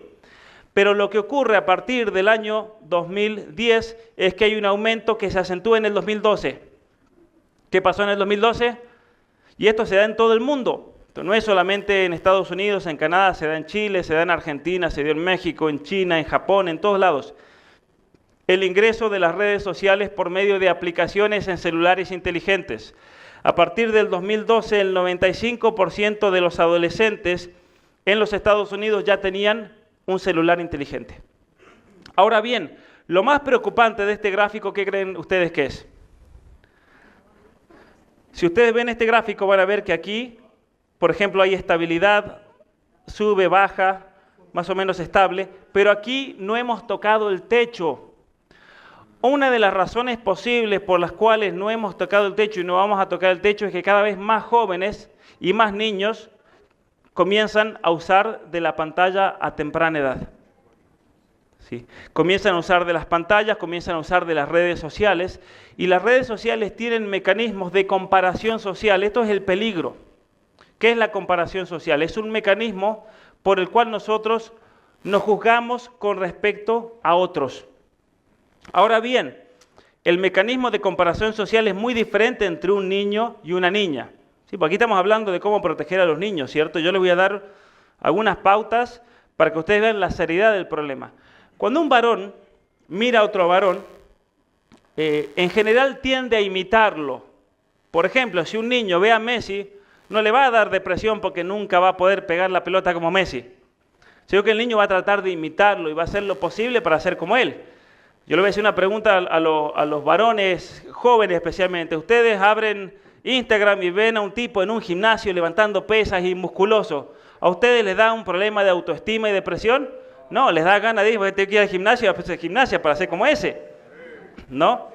Pero lo que ocurre a partir del año 2010 es que hay un aumento que se acentúa en el 2012. ¿Qué pasó en el 2012? Y esto se da en todo el mundo. No es solamente en Estados Unidos, en Canadá, se da en Chile, se da en Argentina, se dio en México, en China, en Japón, en todos lados. El ingreso de las redes sociales por medio de aplicaciones en celulares inteligentes. A partir del 2012, el 95% de los adolescentes en los Estados Unidos ya tenían un celular inteligente. Ahora bien, lo más preocupante de este gráfico, ¿qué creen ustedes que es? Si ustedes ven este gráfico van a ver que aquí, por ejemplo, hay estabilidad, sube, baja, más o menos estable, pero aquí no hemos tocado el techo. Una de las razones posibles por las cuales no hemos tocado el techo y no vamos a tocar el techo es que cada vez más jóvenes y más niños comienzan a usar de la pantalla a temprana edad. ¿Sí? Comienzan a usar de las pantallas, comienzan a usar de las redes sociales, y las redes sociales tienen mecanismos de comparación social. Esto es el peligro. ¿Qué es la comparación social? Es un mecanismo por el cual nosotros nos juzgamos con respecto a otros. Ahora bien, el mecanismo de comparación social es muy diferente entre un niño y una niña. Sí, porque aquí estamos hablando de cómo proteger a los niños, ¿cierto? Yo les voy a dar algunas pautas para que ustedes vean la seriedad del problema. Cuando un varón mira a otro varón, en general tiende a imitarlo. Por ejemplo, si un niño ve a Messi, no le va a dar depresión porque nunca va a poder pegar la pelota como Messi, sino que el niño va a tratar de imitarlo y va a hacer lo posible para ser como él. Yo le voy a hacer una pregunta a los varones jóvenes especialmente. Ustedes abren Instagram y ven a un tipo en un gimnasio levantando pesas y musculoso. ¿A ustedes les da un problema de autoestima y depresión? No, les da ganas de ir, porque tengo que ir al gimnasio, a hacer gimnasia para ser como ese. ¿No?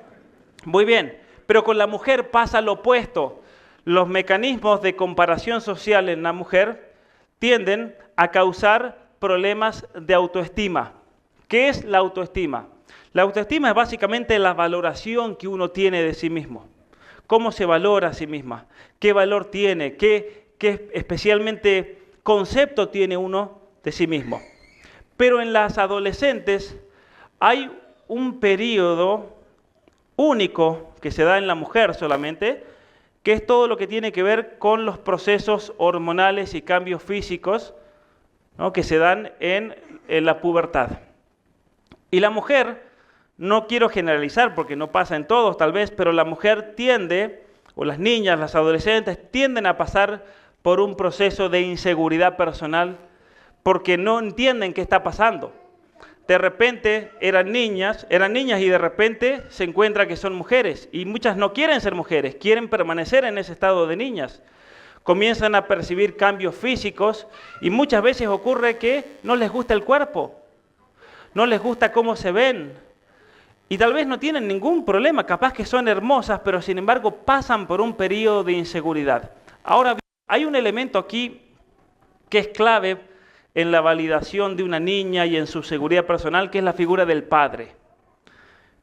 Muy bien. Pero con la mujer pasa lo opuesto. Los mecanismos de comparación social en la mujer tienden a causar problemas de autoestima. ¿Qué es la autoestima? La autoestima es básicamente la valoración que uno tiene de sí mismo. ¿Cómo se valora a sí misma? ¿Qué valor tiene? ¿Qué especialmente concepto tiene uno de sí mismo? Pero en las adolescentes hay un periodo único que se da en la mujer solamente, que es todo lo que tiene que ver con los procesos hormonales y cambios físicos, ¿no?, que se dan en la pubertad. Y la mujer No quiero generalizar porque no pasa en todos tal vez, pero la mujer tiende, o las niñas, las adolescentes, tienden a pasar por un proceso de inseguridad personal porque no entienden qué está pasando. De repente eran niñas y de repente se encuentra que son mujeres. Y muchas no quieren ser mujeres, quieren permanecer en ese estado de niñas. Comienzan a percibir cambios físicos y muchas veces ocurre que no les gusta el cuerpo, no les gusta cómo se ven. Y tal vez no tienen ningún problema, capaz que son hermosas, pero sin embargo pasan por un periodo de inseguridad. Ahora bien, hay un elemento aquí que es clave en la validación de una niña y en su seguridad personal, que es la figura del padre.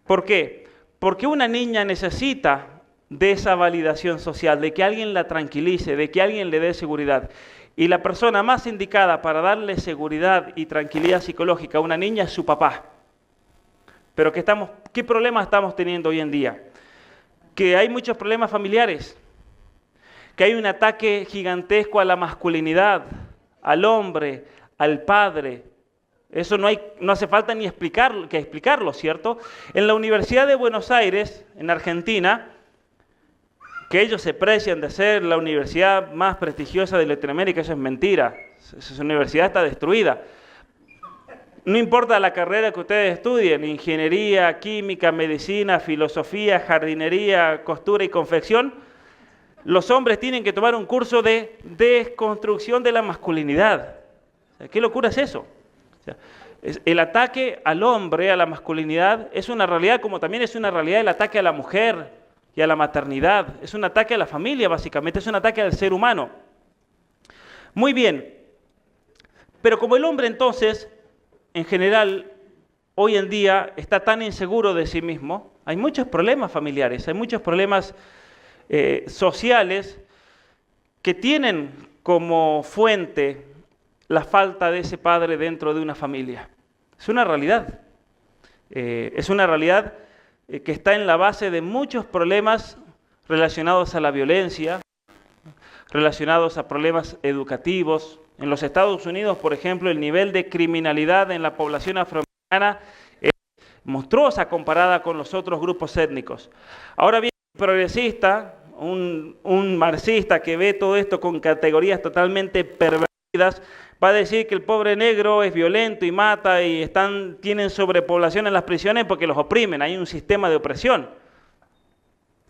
¿Por qué? Porque una niña necesita de esa validación social, de que alguien la tranquilice, de que alguien le dé seguridad. Y la persona más indicada para darle seguridad y tranquilidad psicológica a una niña es su papá. Pero ¿qué problemas estamos teniendo hoy en día? Que hay muchos problemas familiares, que hay un ataque gigantesco a la masculinidad, al hombre, al padre. Eso no hace falta ni explicarlo, ¿cierto? En la Universidad de Buenos Aires, en Argentina, que ellos se precian de ser la universidad más prestigiosa de Latinoamérica, eso es mentira. Esa universidad está destruida. No importa la carrera que ustedes estudien, ingeniería, química, medicina, filosofía, jardinería, costura y confección, los hombres tienen que tomar un curso de desconstrucción de la masculinidad. ¿Qué locura es eso? El ataque al hombre, a la masculinidad, es una realidad, como también es una realidad el ataque a la mujer y a la maternidad. Es un ataque a la familia, básicamente, es un ataque al ser humano. Muy bien, pero como el hombre entonces, en general, hoy en día está tan inseguro de sí mismo, hay muchos problemas familiares, hay muchos problemas sociales que tienen como fuente la falta de ese padre dentro de una familia. Es una realidad. Es una realidad que está en la base de muchos problemas relacionados a la violencia, relacionados a problemas educativos. En los Estados Unidos, por ejemplo, el nivel de criminalidad en la población afroamericana es monstruosa comparada con los otros grupos étnicos. Ahora bien, un progresista, un marxista que ve todo esto con categorías totalmente pervertidas, va a decir que el pobre negro es violento y mata y tienen sobrepoblación en las prisiones porque los oprimen, hay un sistema de opresión.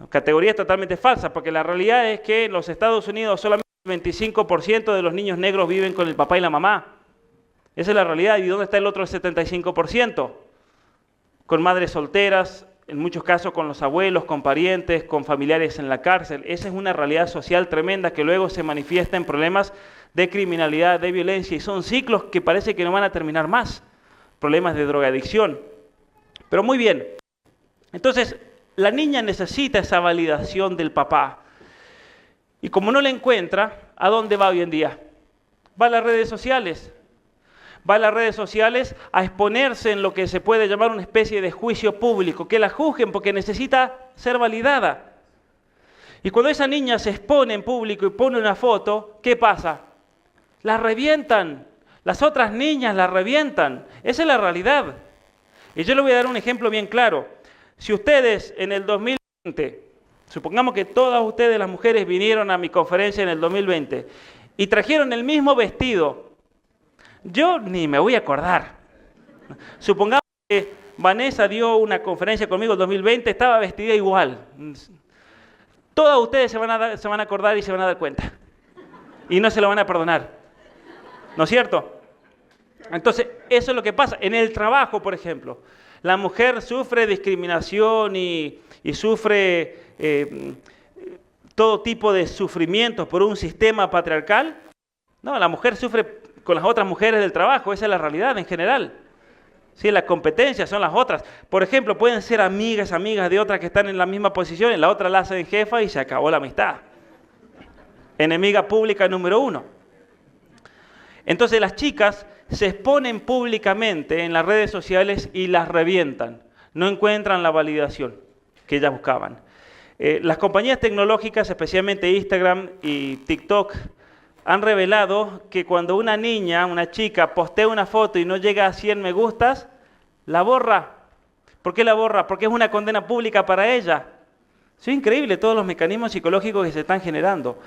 Categorías totalmente falsas, porque la realidad es que en los Estados Unidos solamente el 25% de los niños negros viven con el papá y la mamá. Esa es la realidad. ¿Y dónde está el otro 75%? Con madres solteras, en muchos casos con los abuelos, con parientes, con familiares en la cárcel. Esa es una realidad social tremenda que luego se manifiesta en problemas de criminalidad, de violencia, y son ciclos que parece que no van a terminar más. Problemas de drogadicción. Pero muy bien. Entonces, la niña necesita esa validación del papá. Y como no la encuentra, ¿a dónde va hoy en día? Va a las redes sociales. Va a las redes sociales a exponerse en lo que se puede llamar una especie de juicio público, que la juzguen porque necesita ser validada. Y cuando esa niña se expone en público y pone una foto, ¿qué pasa? La revientan. Las otras niñas la revientan. Esa es la realidad. Y yo le voy a dar un ejemplo bien claro. Si ustedes en el 2020, supongamos que todas ustedes, las mujeres, vinieron a mi conferencia en el 2020 y trajeron el mismo vestido, yo ni me voy a acordar. Supongamos que Vanessa dio una conferencia conmigo en el 2020, estaba vestida igual. Todas ustedes se van a acordar y se van a dar cuenta. Y no se lo van a perdonar. ¿No es cierto? Entonces, eso es lo que pasa. En el trabajo, por ejemplo, la mujer sufre discriminación y sufre todo tipo de sufrimientos por un sistema patriarcal. No, la mujer sufre con las otras mujeres del trabajo, esa es la realidad en general. Sí, las competencias son las otras. Por ejemplo, pueden ser amigas de otras que están en la misma posición, y la otra la hacen jefa y se acabó la amistad. Enemiga pública número 1. Entonces las chicas se exponen públicamente en las redes sociales y las revientan. No encuentran la validación que ellas buscaban. Las compañías tecnológicas, especialmente Instagram y TikTok, han revelado que cuando una niña, una chica, postea una foto y no llega a 100 me gustas, la borra. ¿Por qué la borra? Porque es una condena pública para ella. Es increíble todos los mecanismos psicológicos que se están generando.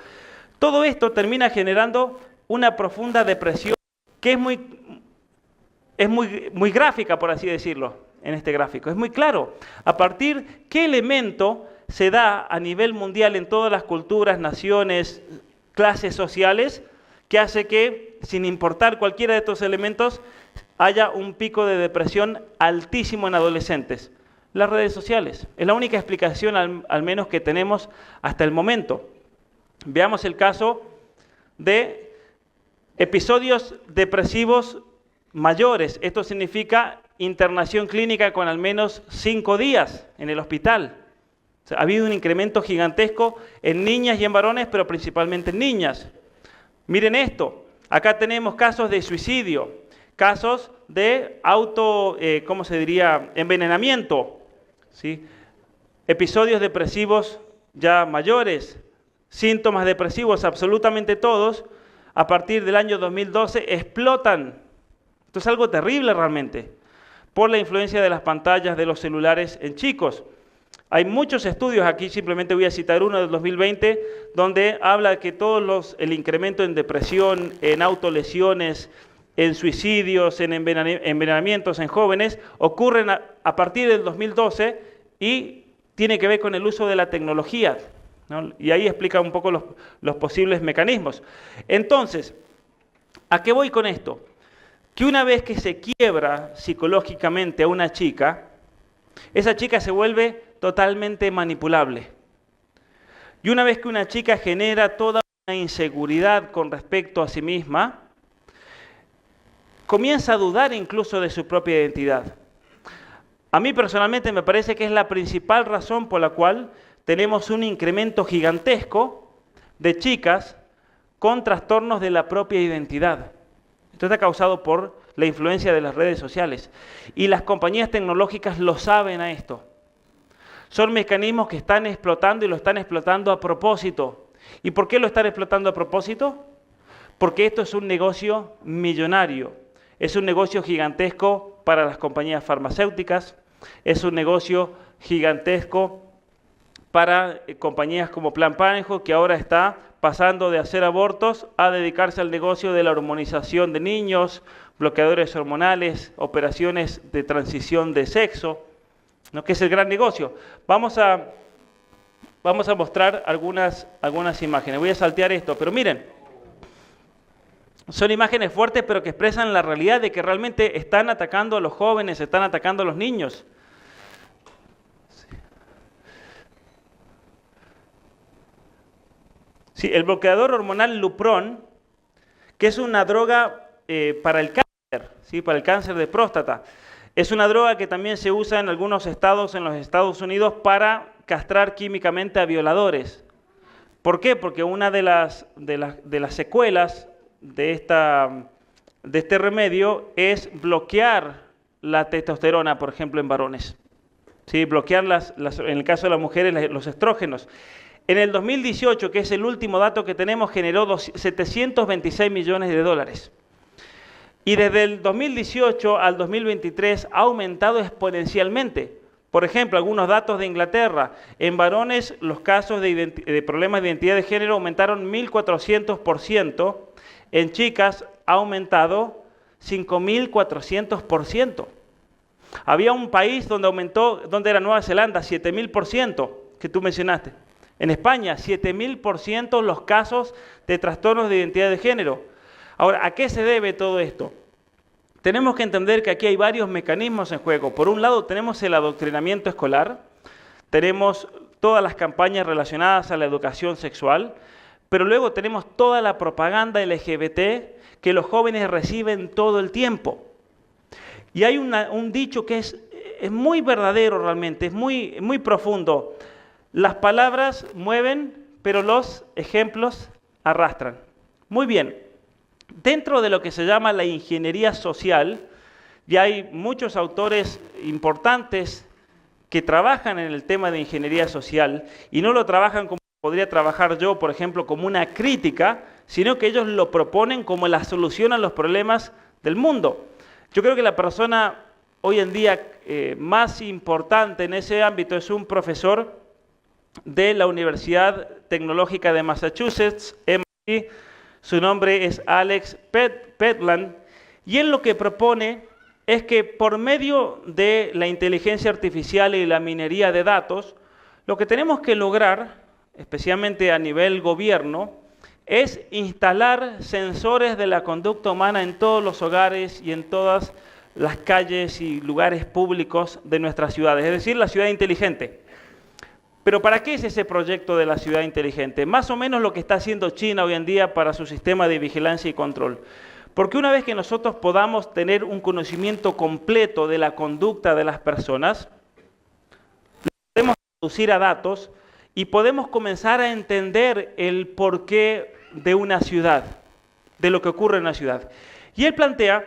Todo esto termina generando una profunda depresión que es muy gráfica, por así decirlo, en este gráfico. Es muy claro. A partir qué elemento se da a nivel mundial en todas las culturas, naciones, clases sociales, que hace que, sin importar cualquiera de estos elementos, haya un pico de depresión altísimo en adolescentes. Las redes sociales. Es la única explicación, al menos, que tenemos hasta el momento. Veamos el caso de episodios depresivos mayores. Esto significa internación clínica con al menos 5 días en el hospital. O sea, ha habido un incremento gigantesco en niñas y en varones, pero principalmente en niñas. Miren esto. Acá tenemos casos de suicidio, casos de envenenamiento, ¿sí? Episodios depresivos ya mayores, síntomas depresivos, absolutamente todos, a partir del año 2012 explotan. Esto es algo terrible realmente, por la influencia de las pantallas de los celulares en chicos. Hay muchos estudios, aquí simplemente voy a citar uno del 2020, donde habla que el incremento en depresión, en autolesiones, en suicidios, en envenenamientos en jóvenes, ocurren a partir del 2012 y tiene que ver con el uso de la tecnología, ¿no? Y ahí explica un poco los posibles mecanismos. Entonces, ¿a qué voy con esto? Que una vez que se quiebra psicológicamente a una chica, esa chica se vuelve totalmente manipulable. Y una vez que una chica genera toda una inseguridad con respecto a sí misma, comienza a dudar incluso de su propia identidad. A mí personalmente me parece que es la principal razón por la cual tenemos un incremento gigantesco de chicas con trastornos de la propia identidad. Esto está causado por la influencia de las redes sociales. Y las compañías tecnológicas lo saben a esto. Son mecanismos que están explotando y lo están explotando a propósito. ¿Y por qué lo están explotando a propósito? Porque esto es un negocio millonario. Es un negocio gigantesco para las compañías farmacéuticas. Es un negocio gigantesco para compañías como Plan Parenthood, que ahora está pasando de hacer abortos a dedicarse al negocio de la hormonización de niños, bloqueadores hormonales, operaciones de transición de sexo, ¿no? Que es el gran negocio. Vamos a mostrar algunas imágenes. Voy a saltear esto, pero miren, son imágenes fuertes, pero que expresan la realidad de que realmente están atacando a los jóvenes, están atacando a los niños. Sí, el bloqueador hormonal Lupron, que es una droga para el cáncer, ¿sí? Para el cáncer de próstata. Es una droga que también se usa en algunos estados en los Estados Unidos para castrar químicamente a violadores. ¿Por qué? Porque una de las secuelas de este remedio es bloquear la testosterona, por ejemplo, en varones. ¿Sí? Bloquear, en el caso de las mujeres, los estrógenos. En el 2018, que es el último dato que tenemos, generó 726 millones de dólares. Y desde el 2018 al 2023 ha aumentado exponencialmente. Por ejemplo, algunos datos de Inglaterra. En varones, los casos de problemas de identidad de género aumentaron 1.400%. En chicas ha aumentado 5.400%. Había un país donde aumentó, donde era Nueva Zelanda, 7.000%, que tú mencionaste. En España, 7.000% los casos de trastornos de identidad de género. Ahora, ¿a qué se debe todo esto? Tenemos que entender que aquí hay varios mecanismos en juego. Por un lado, tenemos el adoctrinamiento escolar, tenemos todas las campañas relacionadas a la educación sexual, pero luego tenemos toda la propaganda LGBT que los jóvenes reciben todo el tiempo. Y hay un dicho que es muy verdadero realmente, es muy profundo. Las palabras mueven, pero los ejemplos arrastran. Muy bien. Dentro de lo que se llama la ingeniería social, ya hay muchos autores importantes que trabajan en el tema de ingeniería social y no lo trabajan como podría trabajar yo, por ejemplo, como una crítica, sino que ellos lo proponen como la solución a los problemas del mundo. Yo creo que la persona hoy en día más importante en ese ámbito es un profesor de la Universidad Tecnológica de Massachusetts, MIT. Su nombre es Alex Petland, y él lo que propone es que por medio de la inteligencia artificial y la minería de datos, lo que tenemos que lograr, especialmente a nivel gobierno, es instalar sensores de la conducta humana en todos los hogares y en todas las calles y lugares públicos de nuestras ciudades, es decir, la ciudad inteligente. Pero ¿para qué es ese proyecto de la ciudad inteligente? Más o menos lo que está haciendo China hoy en día para su sistema de vigilancia y control. Porque una vez que nosotros podamos tener un conocimiento completo de la conducta de las personas, lo podemos traducir a datos y podemos comenzar a entender el porqué de una ciudad, de lo que ocurre en una ciudad. Y él plantea,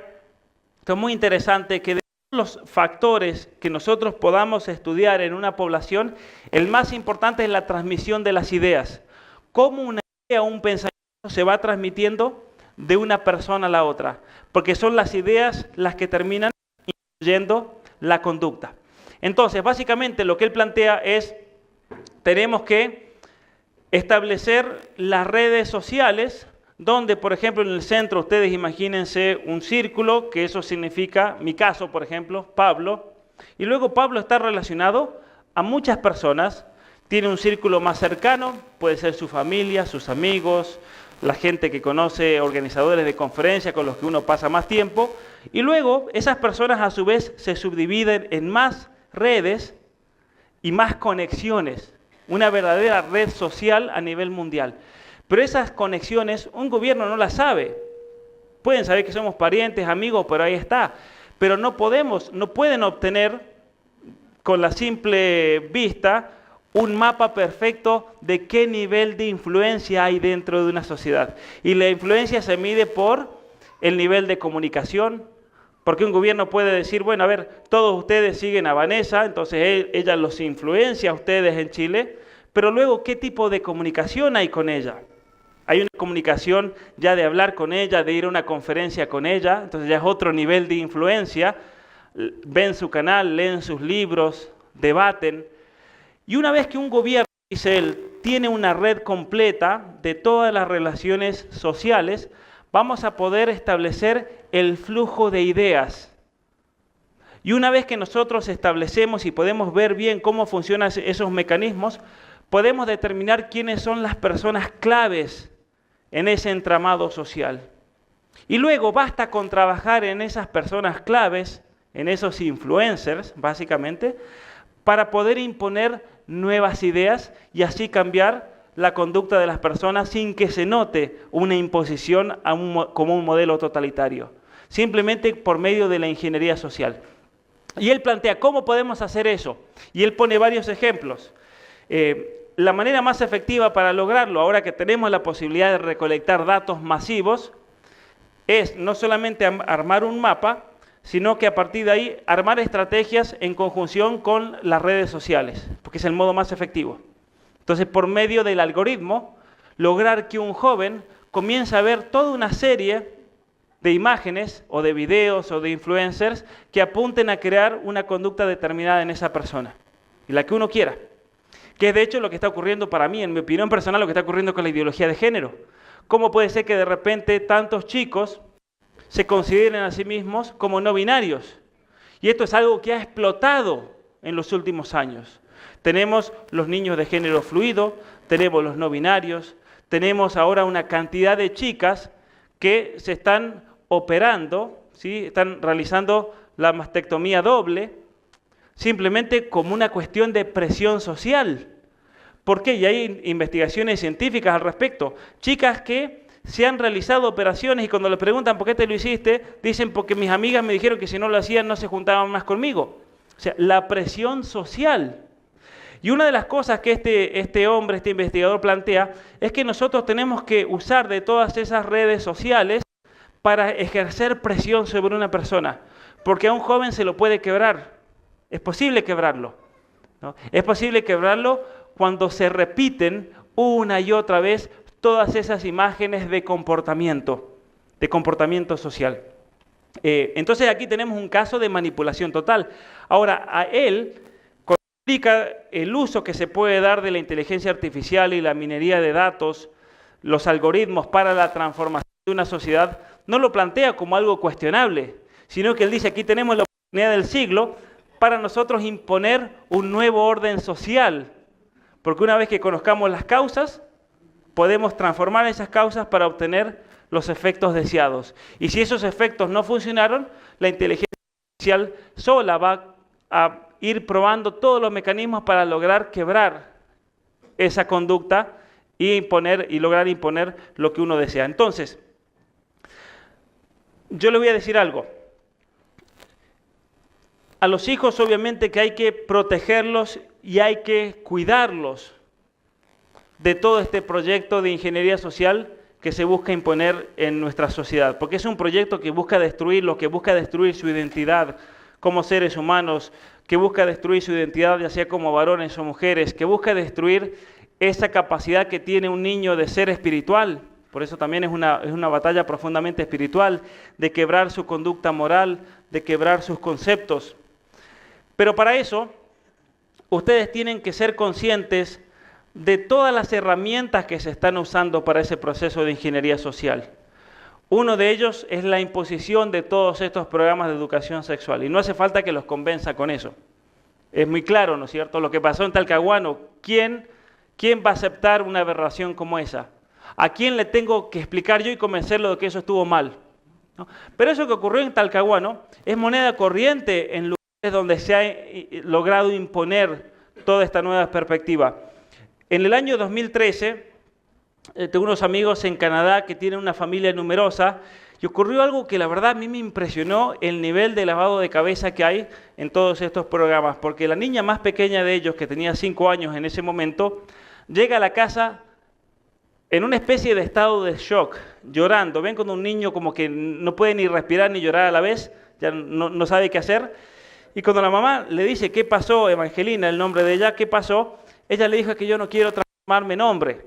que es muy interesante, que de los factores que nosotros podamos estudiar en una población, el más importante es la transmisión de las ideas. Cómo una idea o un pensamiento se va transmitiendo de una persona a la otra, porque son las ideas las que terminan influyendo la conducta. Entonces, básicamente lo que él plantea es, tenemos que establecer las redes sociales, donde, por ejemplo, en el centro, ustedes imagínense un círculo, que eso significa, mi caso, por ejemplo, Pablo, y luego Pablo está relacionado a muchas personas, tiene un círculo más cercano, puede ser su familia, sus amigos, la gente que conoce, organizadores de conferencias con los que uno pasa más tiempo, y luego esas personas a su vez se subdividen en más redes y más conexiones, una verdadera red social a nivel mundial. Pero esas conexiones un gobierno no las sabe. Pueden saber que somos parientes, amigos, pero ahí está. Pero no pueden obtener con la simple vista un mapa perfecto de qué nivel de influencia hay dentro de una sociedad. Y la influencia se mide por el nivel de comunicación, porque un gobierno puede decir, bueno, a ver, todos ustedes siguen a Vanessa, entonces ella los influencia a ustedes en Chile, pero luego, ¿qué tipo de comunicación hay con ella? Hay una comunicación ya de hablar con ella, de ir a una conferencia con ella, entonces ya es otro nivel de influencia. Ven su canal, leen sus libros, debaten. Y una vez que un gobierno, dice él, tiene una red completa de todas las relaciones sociales, vamos a poder establecer el flujo de ideas. Y una vez que nosotros establecemos y podemos ver bien cómo funcionan esos mecanismos, podemos determinar quiénes son las personas claves en ese entramado social. Y luego basta con trabajar en esas personas claves, en esos influencers, básicamente, para poder imponer nuevas ideas y así cambiar la conducta de las personas sin que se note una imposición como un modelo totalitario, simplemente por medio de la ingeniería social. Y él plantea, ¿cómo podemos hacer eso? Y él pone varios ejemplos. La manera más efectiva para lograrlo, ahora que tenemos la posibilidad de recolectar datos masivos, es no solamente armar un mapa, sino que a partir de ahí armar estrategias en conjunción con las redes sociales, porque es el modo más efectivo. Entonces, por medio del algoritmo, lograr que un joven comience a ver toda una serie de imágenes o de videos o de influencers que apunten a crear una conducta determinada en esa persona, y la que uno quiera. Que es de hecho lo que está ocurriendo para mí, en mi opinión personal, lo que está ocurriendo con la ideología de género. ¿Cómo puede ser que de repente tantos chicos se consideren a sí mismos como no binarios? Y esto es algo que ha explotado en los últimos años. Tenemos los niños de género fluido, tenemos los no binarios, tenemos ahora una cantidad de chicas que se están operando, ¿sí? Están realizando la mastectomía doble, simplemente como una cuestión de presión social. ¿Por qué? Y hay investigaciones científicas al respecto. Chicas que se han realizado operaciones y cuando les preguntan por qué te lo hiciste, dicen porque mis amigas me dijeron que si no lo hacían no se juntaban más conmigo. O sea, la presión social. Y una de las cosas que este hombre, este investigador plantea, es que nosotros tenemos que usar de todas esas redes sociales para ejercer presión sobre una persona. Porque a un joven se lo puede quebrar. Es posible quebrarlo, ¿no? Es posible quebrarlo cuando se repiten una y otra vez todas esas imágenes de comportamiento social. Entonces aquí tenemos un caso de manipulación total. Ahora, a él, cuando explica el uso que se puede dar de la inteligencia artificial y la minería de datos, los algoritmos para la transformación de una sociedad, no lo plantea como algo cuestionable, sino que él dice, aquí tenemos la oportunidad del siglo para nosotros imponer un nuevo orden social, porque una vez que conozcamos las causas, podemos transformar esas causas para obtener los efectos deseados. Y si esos efectos no funcionaron, la inteligencia artificial sola va a ir probando todos los mecanismos para lograr quebrar esa conducta y lograr imponer lo que uno desea. Entonces, yo le voy a decir algo. A los hijos obviamente que hay que protegerlos y hay que cuidarlos de todo este proyecto de ingeniería social que se busca imponer en nuestra sociedad, porque es un proyecto que busca destruirlos, que busca destruir su identidad como seres humanos, que busca destruir su identidad ya sea como varones o mujeres, que busca destruir esa capacidad que tiene un niño de ser espiritual. Por eso también es una batalla profundamente espiritual, de quebrar su conducta moral, de quebrar sus conceptos. Pero para eso, ustedes tienen que ser conscientes de todas las herramientas que se están usando para ese proceso de ingeniería social. Uno de ellos es la imposición de todos estos programas de educación sexual. Y no hace falta que los convenza con eso. Es muy claro, ¿no es cierto? Lo que pasó en Talcahuano. ¿Quién va a aceptar una aberración como esa? ¿A quién le tengo que explicar yo y convencerlo de que eso estuvo mal? ¿No? Pero eso que ocurrió en Talcahuano es moneda corriente en lugares donde se ha logrado imponer toda esta nueva perspectiva. En el año 2013, tengo unos amigos en Canadá que tienen una familia numerosa y ocurrió algo que la verdad a mí me impresionó, el nivel de lavado de cabeza que hay en todos estos programas, porque la niña más pequeña de ellos, que tenía 5 años en ese momento, llega a la casa en una especie de estado de shock, llorando. Ven cuando un niño como que no puede ni respirar ni llorar a la vez, ya no sabe qué hacer. Y cuando la mamá le dice, ¿qué pasó, Evangelina, el nombre de ella, qué pasó? Ella le dijo que yo no quiero transformarme en hombre.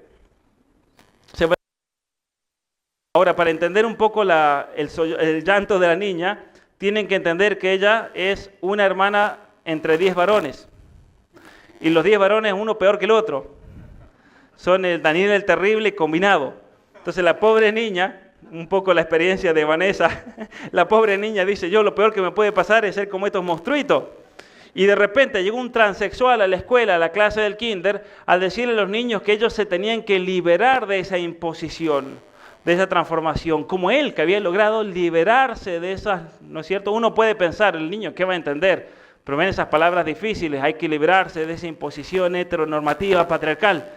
Ahora, para entender un poco el llanto de la niña, tienen que entender que ella es una hermana entre 10 varones. Y los 10 varones, uno peor que el otro. Son el Daniel el Terrible combinado. Entonces la pobre niña, un poco la experiencia de Vanessa, la pobre niña dice, yo lo peor que me puede pasar es ser como estos monstruitos. Y de repente llegó un transexual a la escuela, a la clase del kinder, al decirle a los niños que ellos se tenían que liberar de esa imposición, de esa transformación, como él que había logrado liberarse de esas, ¿no es cierto? Uno puede pensar, el niño, ¿qué va a entender? Pero ven esas palabras difíciles, hay que liberarse de esa imposición heteronormativa patriarcal.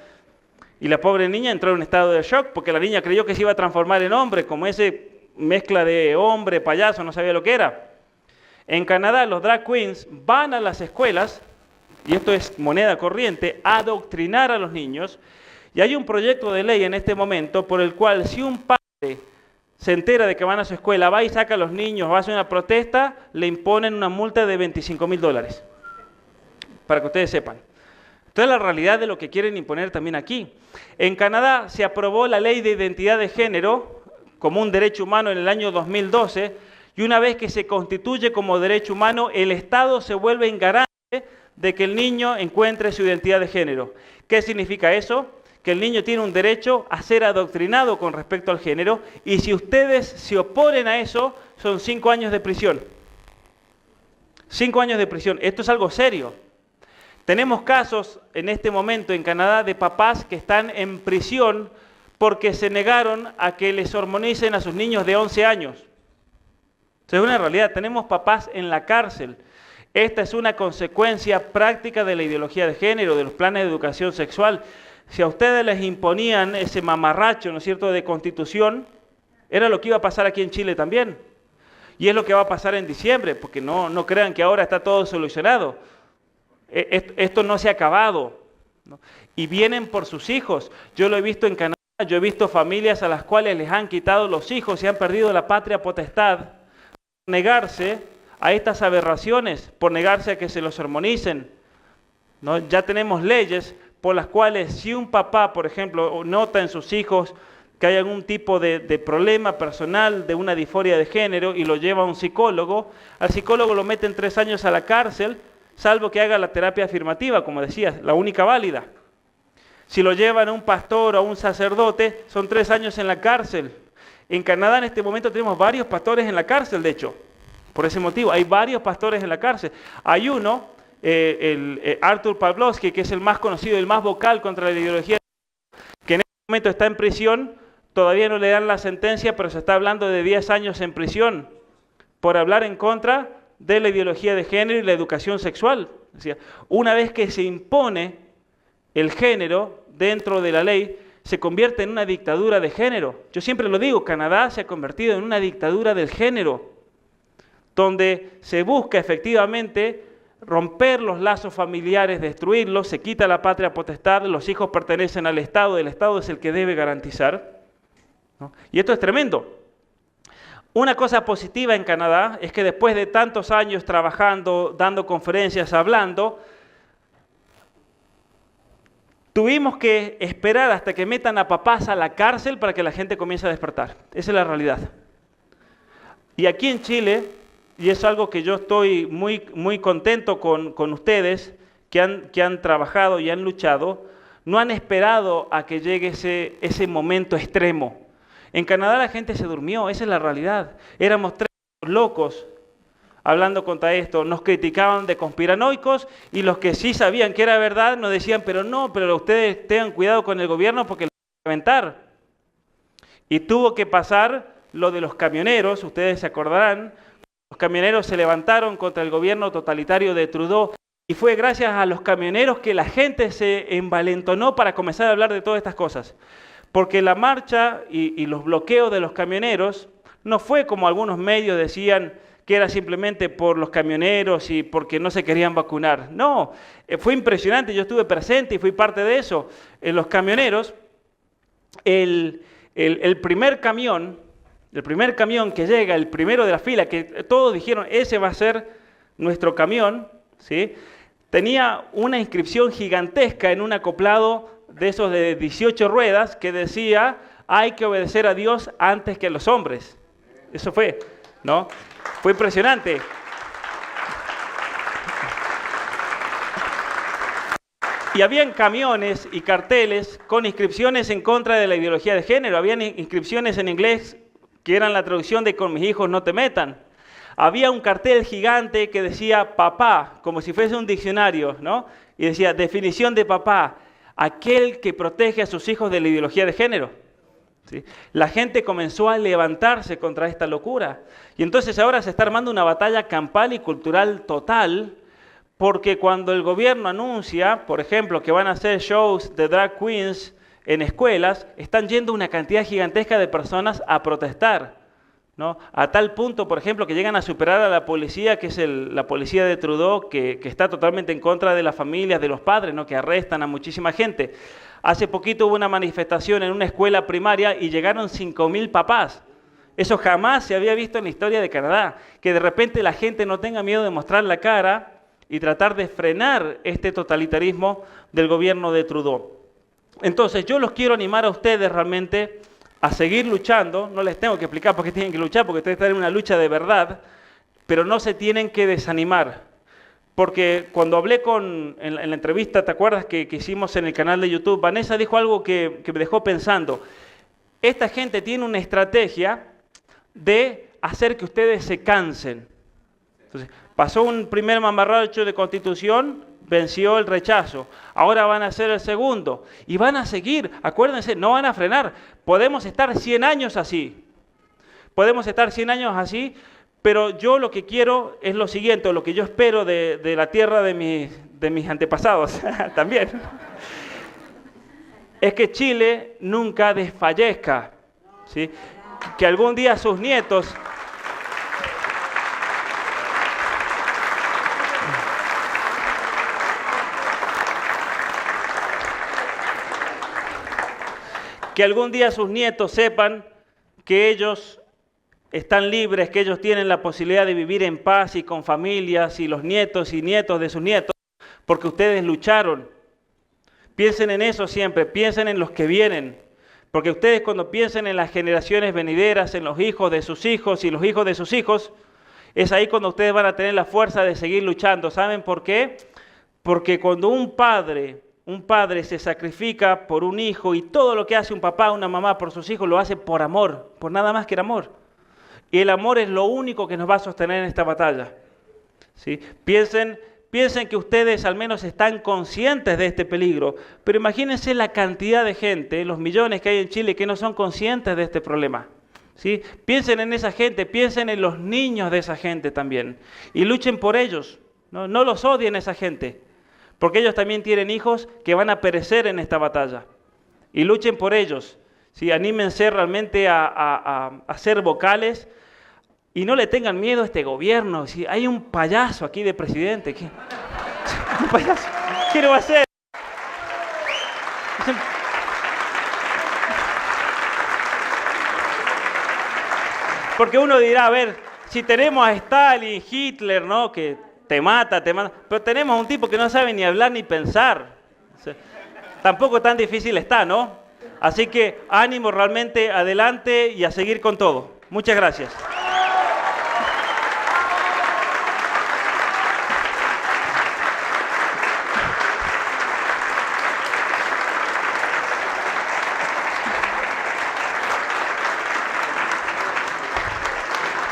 Y la pobre niña entró en un estado de shock porque la niña creyó que se iba a transformar en hombre, como ese mezcla de hombre, payaso, no sabía lo que era. En Canadá los drag queens van a las escuelas, y esto es moneda corriente, a adoctrinar a los niños. Y hay un proyecto de ley en este momento por el cual si un padre se entera de que van a su escuela, va y saca a los niños, va a hacer una protesta, le imponen una multa de $25,000. Para que ustedes sepan. Entonces la realidad de lo que quieren imponer también aquí. En Canadá se aprobó la ley de identidad de género como un derecho humano en el año 2012 y una vez que se constituye como derecho humano, el Estado se vuelve en garante de que el niño encuentre su identidad de género. ¿Qué significa eso? Que el niño tiene un derecho a ser adoctrinado con respecto al género y si ustedes se oponen a eso, son 5 años de prisión. 5 años de prisión. Esto es algo serio. Tenemos casos en este momento en Canadá de papás que están en prisión porque se negaron a que les hormonicen a sus niños de 11 años. Eso es una realidad. Tenemos papás en la cárcel. Esta es una consecuencia práctica de la ideología de género, de los planes de educación sexual. Si a ustedes les imponían ese mamarracho, ¿no es cierto?, de constitución, era lo que iba a pasar aquí en Chile también. Y es lo que va a pasar en diciembre, porque no crean que ahora está todo solucionado. Esto no se ha acabado, ¿no? Y vienen por sus hijos. Yo lo he visto en Canadá, yo he visto familias a las cuales les han quitado los hijos y han perdido la patria potestad por negarse a estas aberraciones, por negarse a que se los hormonicen, ¿no? Ya tenemos leyes por las cuales si un papá, por ejemplo, nota en sus hijos que hay algún tipo de problema personal, de una disforia de género, y lo lleva a un psicólogo, al psicólogo lo meten 3 años a la cárcel, salvo que haga la terapia afirmativa, como decías, la única válida. Si lo llevan a un pastor o a un sacerdote, son 3 años en la cárcel. En Canadá en este momento tenemos varios pastores en la cárcel, de hecho. Por ese motivo, hay varios pastores en la cárcel. Hay uno, Artur Pawlowski, que es el más conocido, el más vocal contra la ideología, que en este momento está en prisión, todavía no le dan la sentencia, pero se está hablando de 10 años en prisión por hablar en contra de la ideología de género y la educación sexual. O sea, una vez que se impone el género dentro de la ley, se convierte en una dictadura de género. Yo siempre lo digo, Canadá se ha convertido en una dictadura del género, donde se busca efectivamente romper los lazos familiares, destruirlos, se quita la patria potestad, los hijos pertenecen al Estado, el Estado es el que debe garantizar, ¿no? Y esto es tremendo. Una cosa positiva en Canadá es que después de tantos años trabajando, dando conferencias, hablando, tuvimos que esperar hasta que metan a papás a la cárcel para que la gente comience a despertar. Esa es la realidad. Y aquí en Chile, y es algo que yo estoy muy contento con ustedes, que han trabajado y han luchado, no han esperado a que llegue ese momento extremo. En Canadá la gente se durmió, esa es la realidad. Éramos 3 locos hablando contra esto, nos criticaban de conspiranoicos y los que sí sabían que era verdad nos decían, pero ustedes tengan cuidado con el gobierno porque lo van a reventar. Y tuvo que pasar lo de los camioneros, ustedes se acordarán, los camioneros se levantaron contra el gobierno totalitario de Trudeau y fue gracias a los camioneros que la gente se envalentonó para comenzar a hablar de todas estas cosas. Porque la marcha y los bloqueos de los camioneros no fue como algunos medios decían, que era simplemente por los camioneros y porque no se querían vacunar. No, fue impresionante, yo estuve presente y fui parte de eso. En los camioneros, el primer camión que llega, el primero de la fila, que todos dijeron, ese va a ser nuestro camión, ¿sí? Tenía una inscripción gigantesca en un acoplado de esos de 18 ruedas que decía, hay que obedecer a Dios antes que a los hombres. Eso fue, ¿no? Fue impresionante. Y habían camiones y carteles con inscripciones en contra de la ideología de género. Habían inscripciones en inglés que eran la traducción de con mis hijos no te metan. Había un cartel gigante que decía papá, como si fuese un diccionario, ¿no? Y decía definición de papá, aquel que protege a sus hijos de la ideología de género. ¿Sí? La gente comenzó a levantarse contra esta locura. Y entonces ahora se está armando una batalla campal y cultural total, porque cuando el gobierno anuncia, por ejemplo, que van a hacer shows de drag queens en escuelas, están yendo una cantidad gigantesca de personas a protestar, ¿no? A tal punto, por ejemplo, que llegan a superar a la policía, que es la policía de Trudeau, que está totalmente en contra de las familias, de los padres, ¿no? Que arrestan a muchísima gente. Hace poquito hubo una manifestación en una escuela primaria y llegaron 5,000 papás. Eso jamás se había visto en la historia de Canadá, que de repente la gente no tenga miedo de mostrar la cara y tratar de frenar este totalitarismo del gobierno de Trudeau. Entonces yo los quiero animar a ustedes realmente a seguir luchando. No les tengo que explicar por qué tienen que luchar, porque ustedes están en una lucha de verdad, pero no se tienen que desanimar. Porque cuando hablé en la entrevista, ¿te acuerdas que hicimos en el canal de YouTube? Vanessa dijo algo que me dejó pensando. Esta gente tiene una estrategia de hacer que ustedes se cansen. Entonces, pasó un primer mamarracho de constitución, venció el rechazo. Ahora van a hacer el segundo. Y van a seguir, acuérdense, no van a frenar. Podemos estar 100 años así. Podemos estar 100 años así. Pero yo lo que quiero es lo siguiente, o lo que yo espero de la tierra de mis antepasados también, es que Chile nunca desfallezca, ¿sí? Que algún día sus nietos sepan que ellos están libres, que ellos tienen la posibilidad de vivir en paz y con familias y los nietos y nietos de sus nietos, porque ustedes lucharon. Piensen en eso siempre, piensen en los que vienen, Porque ustedes cuando piensen en las generaciones venideras, en los hijos de sus hijos y los hijos de sus hijos, es ahí cuando ustedes van a tener la fuerza de seguir luchando. ¿Saben por qué? Porque cuando un padre se sacrifica por un hijo y todo lo que hace un papá, una mamá por sus hijos, lo hace por amor, por nada más que el amor. Y el amor es lo único que nos va a sostener en esta batalla. ¿Sí? Piensen que ustedes al menos están conscientes de este peligro, pero imagínense la cantidad de gente, los millones que hay en Chile que no son conscientes de este problema. ¿Sí? Piensen en esa gente, piensen en los niños de esa gente también y luchen por ellos. No los odien a esa gente, porque ellos también tienen hijos que van a perecer en esta batalla. Y luchen por ellos. ¿Sí? Anímense realmente a ser vocales. Y no le tengan miedo a este gobierno. Si hay un payaso aquí de presidente. ¿Un payaso? ¿Qué lo va a hacer? Porque uno dirá, a ver, si tenemos a Stalin, Hitler, ¿no? Que te mata. Pero tenemos a un tipo que no sabe ni hablar ni pensar. O sea, tampoco tan difícil está, ¿no? Así que ánimo realmente, adelante y a seguir con todo. Muchas gracias.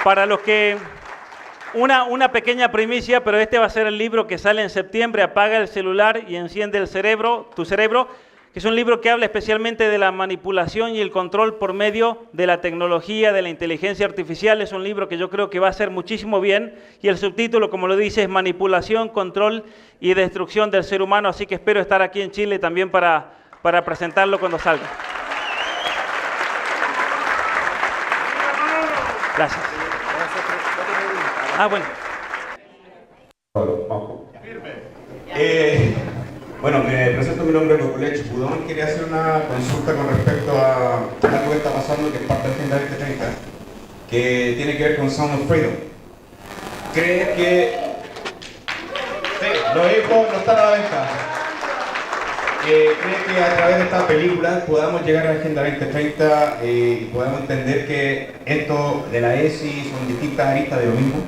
Para los que, una pequeña primicia, pero este va a ser el libro que sale en septiembre, Apaga el celular y enciende el cerebro, tu cerebro, que es un libro que habla especialmente de la manipulación y el control por medio de la tecnología, de la inteligencia artificial. Es un libro que yo creo que va a hacer muchísimo bien y el subtítulo, como lo dice, es Manipulación, Control y Destrucción del Ser Humano, así que espero estar aquí en Chile también para presentarlo cuando salga. Gracias. Bueno. Bueno, me presento, mi nombre es Nicolás Chupudón. Quería hacer una consulta con respecto a algo que está pasando, que es parte de Agenda 2030, que tiene que ver con Sound of Freedom. ¿Cree que los hijos no están a la venta? ¿Cree que a través de esta película podamos llegar a la Agenda 2030 y podamos entender que esto de la ESI son distintas aristas de lo mismo?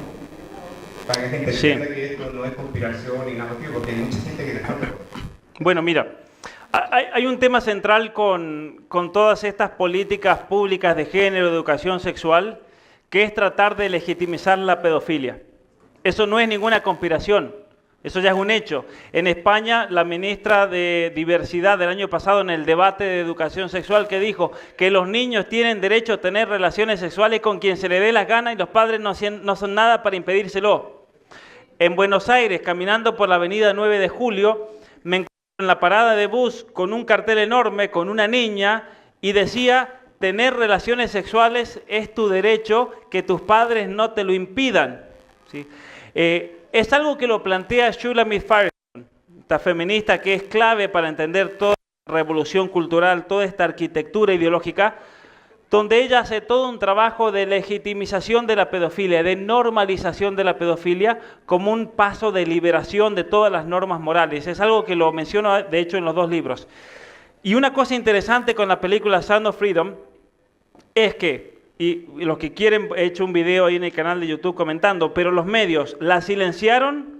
Para que la gente entienda que esto no es conspiración ni nada, porque hay mucha gente que le habla. Bueno, mira, hay un tema central con todas estas políticas públicas de género, de educación sexual, que es tratar de legitimizar la pedofilia. Eso no es ninguna conspiración, eso ya es un hecho. En España, la ministra de Diversidad del año pasado, en el debate de educación sexual, que dijo que los niños tienen derecho a tener relaciones sexuales con quien se le dé las ganas y los padres no son nada para impedírselo. En Buenos Aires, caminando por la avenida 9 de Julio, me encontré en la parada de bus con un cartel enorme, con una niña, y decía, tener relaciones sexuales es tu derecho, que tus padres no te lo impidan. ¿Sí? Es algo que lo plantea Shulamit Firestone, esta feminista que es clave para entender toda la revolución cultural, toda esta arquitectura ideológica, donde ella hace todo un trabajo de legitimización de la pedofilia, de normalización de la pedofilia, como un paso de liberación de todas las normas morales. Es algo que lo menciono, de hecho, en los dos libros. Y una cosa interesante con la película Sound of Freedom es que, y los que quieren, he hecho un video ahí en el canal de YouTube comentando, pero los medios la silenciaron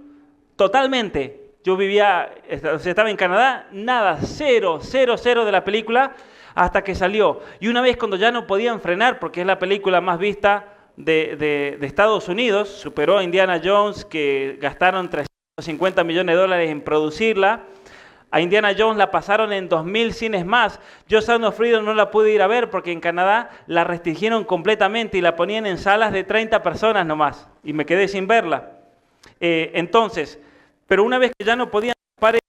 totalmente. Yo estaba en Canadá, nada, cero de la película, hasta que salió. Y una vez cuando ya no podían frenar, porque es la película más vista de Estados Unidos, superó a Indiana Jones, que gastaron $350 millones en producirla. A Indiana Jones la pasaron en 2.000 cines más. Yo Sound of Freedom no la pude ir a ver porque en Canadá la restringieron completamente y la ponían en salas de 30 personas nomás. Y me quedé sin verla. Entonces, pero una vez que ya no podían parar,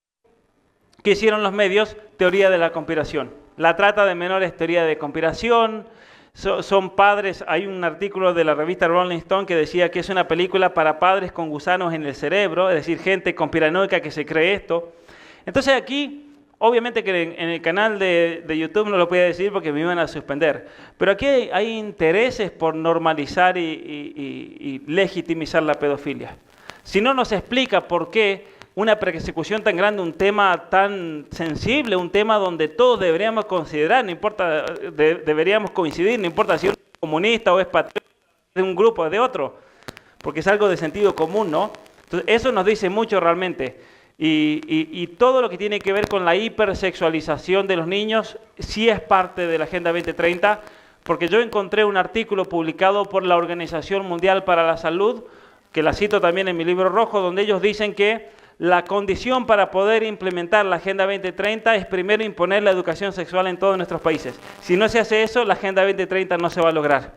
¿qué hicieron los medios? Teoría de la conspiración. La trata de menores, teoría de conspiración, son padres. Hay un artículo de la revista Rolling Stone que decía que es una película para padres con gusanos en el cerebro, es decir, gente conspiranoica que se cree esto. Entonces aquí, obviamente que en el canal de YouTube no lo podía decir porque me iban a suspender, pero aquí hay intereses por normalizar y legitimizar la pedofilia. Si no nos explica por qué una persecución tan grande, un tema tan sensible, un tema donde todos deberíamos considerar, no importa, deberíamos coincidir, no importa si uno es comunista o es patriota de un grupo o de otro, porque es algo de sentido común, ¿no? Entonces, eso nos dice mucho realmente. Y todo lo que tiene que ver con la hipersexualización de los niños sí es parte de la Agenda 2030, porque yo encontré un artículo publicado por la Organización Mundial para la Salud, que la cito también en mi libro rojo, donde ellos dicen que la condición para poder implementar la Agenda 2030 es primero imponer la educación sexual en todos nuestros países. Si no se hace eso, la Agenda 2030 no se va a lograr.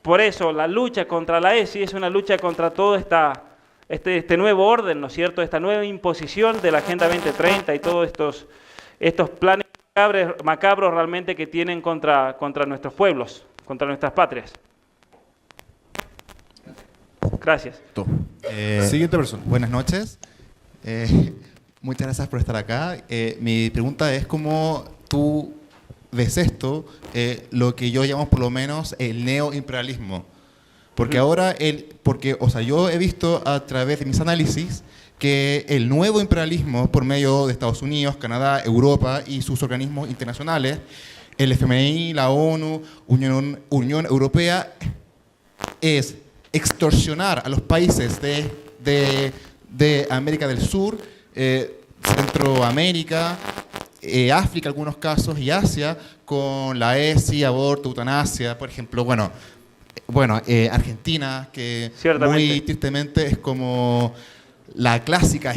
Por eso, la lucha contra la ESI es una lucha contra todo este nuevo orden, ¿no es cierto? Esta nueva imposición de la Agenda 2030 y todos estos planes macabros realmente que tienen contra nuestros pueblos, contra nuestras patrias. Gracias. Siguiente persona. Buenas noches. Muchas gracias por estar acá. Mi pregunta es cómo tú ves esto, lo que yo llamo por lo menos el neoimperialismo. Porque ahora, yo he visto a través de mis análisis que el nuevo imperialismo por medio de Estados Unidos, Canadá, Europa y sus organismos internacionales, el FMI, la ONU, Unión Europea, es extorsionar a los países de América del Sur, Centroamérica, África en algunos casos y Asia, con la ESI, aborto, eutanasia, por ejemplo. Argentina, que muy tristemente es como la clásica,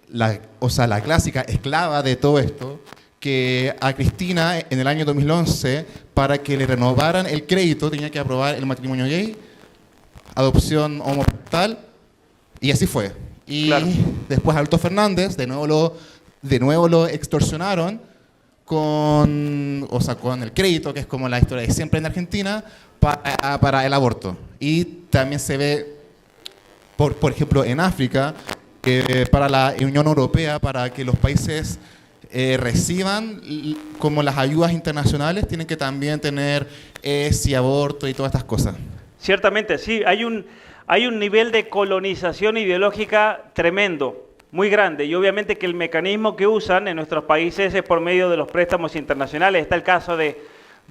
la clásica esclava de todo esto, que a Cristina en el año 2011, para que le renovaran el crédito, tenía que aprobar el matrimonio gay, adopción homoparental, y así fue. Y claro, después Alberto Fernández, de nuevo lo extorsionaron con el crédito, que es como la historia de siempre en Argentina, para el aborto. Y también se ve, por ejemplo, en África, que para la Unión Europea, para que los países reciban como las ayudas internacionales, tienen que también tener ese aborto y todas estas cosas. Ciertamente, sí, hay un nivel de colonización ideológica tremendo, muy grande, y obviamente que el mecanismo que usan en nuestros países es por medio de los préstamos internacionales. Está el caso de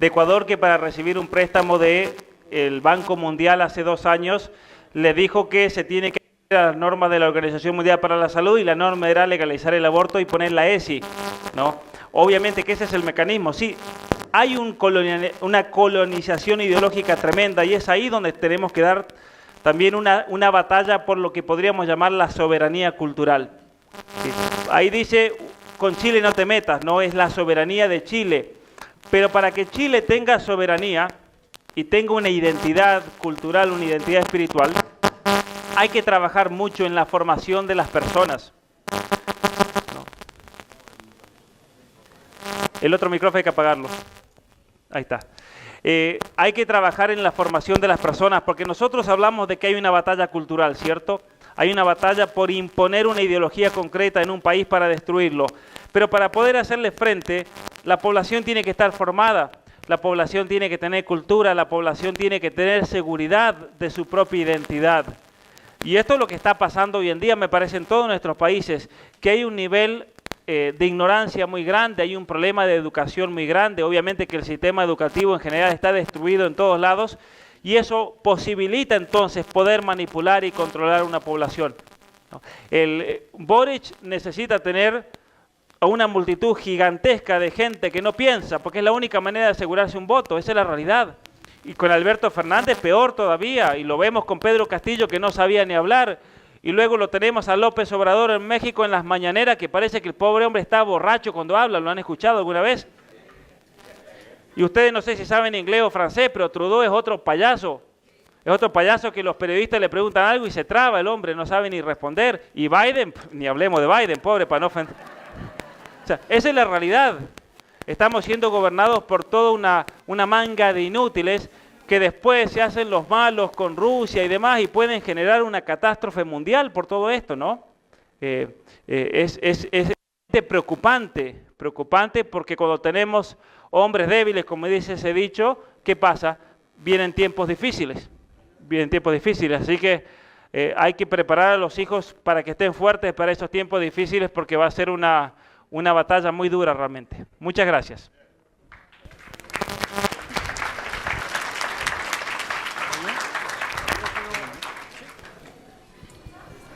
Ecuador, que para recibir un préstamo del Banco Mundial hace 2 años, le dijo que se tiene que ir a las normas de la Organización Mundial para la Salud, y la norma era legalizar el aborto y poner la ESI, ¿no? Obviamente que ese es el mecanismo. Sí, hay una colonización ideológica tremenda, y es ahí donde tenemos que dar también una batalla por lo que podríamos llamar la soberanía cultural. Sí. Ahí dice, con Chile no te metas, no es la soberanía de Chile. Pero para que Chile tenga soberanía y tenga una identidad cultural, una identidad espiritual, hay que trabajar mucho en la formación de las personas. No. El otro micrófono hay que apagarlo. Ahí está. Hay que trabajar en la formación de las personas, porque nosotros hablamos de que hay una batalla cultural, ¿cierto? Hay una batalla por imponer una ideología concreta en un país para destruirlo. Pero para poder hacerle frente, la población tiene que estar formada, la población tiene que tener cultura, la población tiene que tener seguridad de su propia identidad. Y esto es lo que está pasando hoy en día, me parece, en todos nuestros países, que hay un nivel de ignorancia muy grande, hay un problema de educación muy grande. Obviamente que el sistema educativo en general está destruido en todos lados, y eso posibilita entonces poder manipular y controlar una población. Boric necesita tener a una multitud gigantesca de gente que no piensa, porque es la única manera de asegurarse un voto, esa es la realidad. Y con Alberto Fernández peor todavía, y lo vemos con Pedro Castillo, que no sabía ni hablar, y luego lo tenemos a López Obrador en México en las mañaneras, que parece que el pobre hombre está borracho cuando habla. ¿Lo han escuchado alguna vez? Y ustedes no sé si saben inglés o francés, pero Trudeau es otro payaso. Es otro payaso que los periodistas le preguntan algo y se traba el hombre, no sabe ni responder. Y Biden, ni hablemos de Biden, pobre, para no ofender. O sea, esa es la realidad. Estamos siendo gobernados por toda una manga de inútiles que después se hacen los malos con Rusia y demás, y pueden generar una catástrofe mundial por todo esto, ¿no? Es preocupante porque cuando tenemos hombres débiles, como dice ese dicho, ¿qué pasa? Vienen tiempos difíciles, así que hay que preparar a los hijos para que estén fuertes para esos tiempos difíciles, porque va a ser una batalla muy dura realmente. Muchas gracias.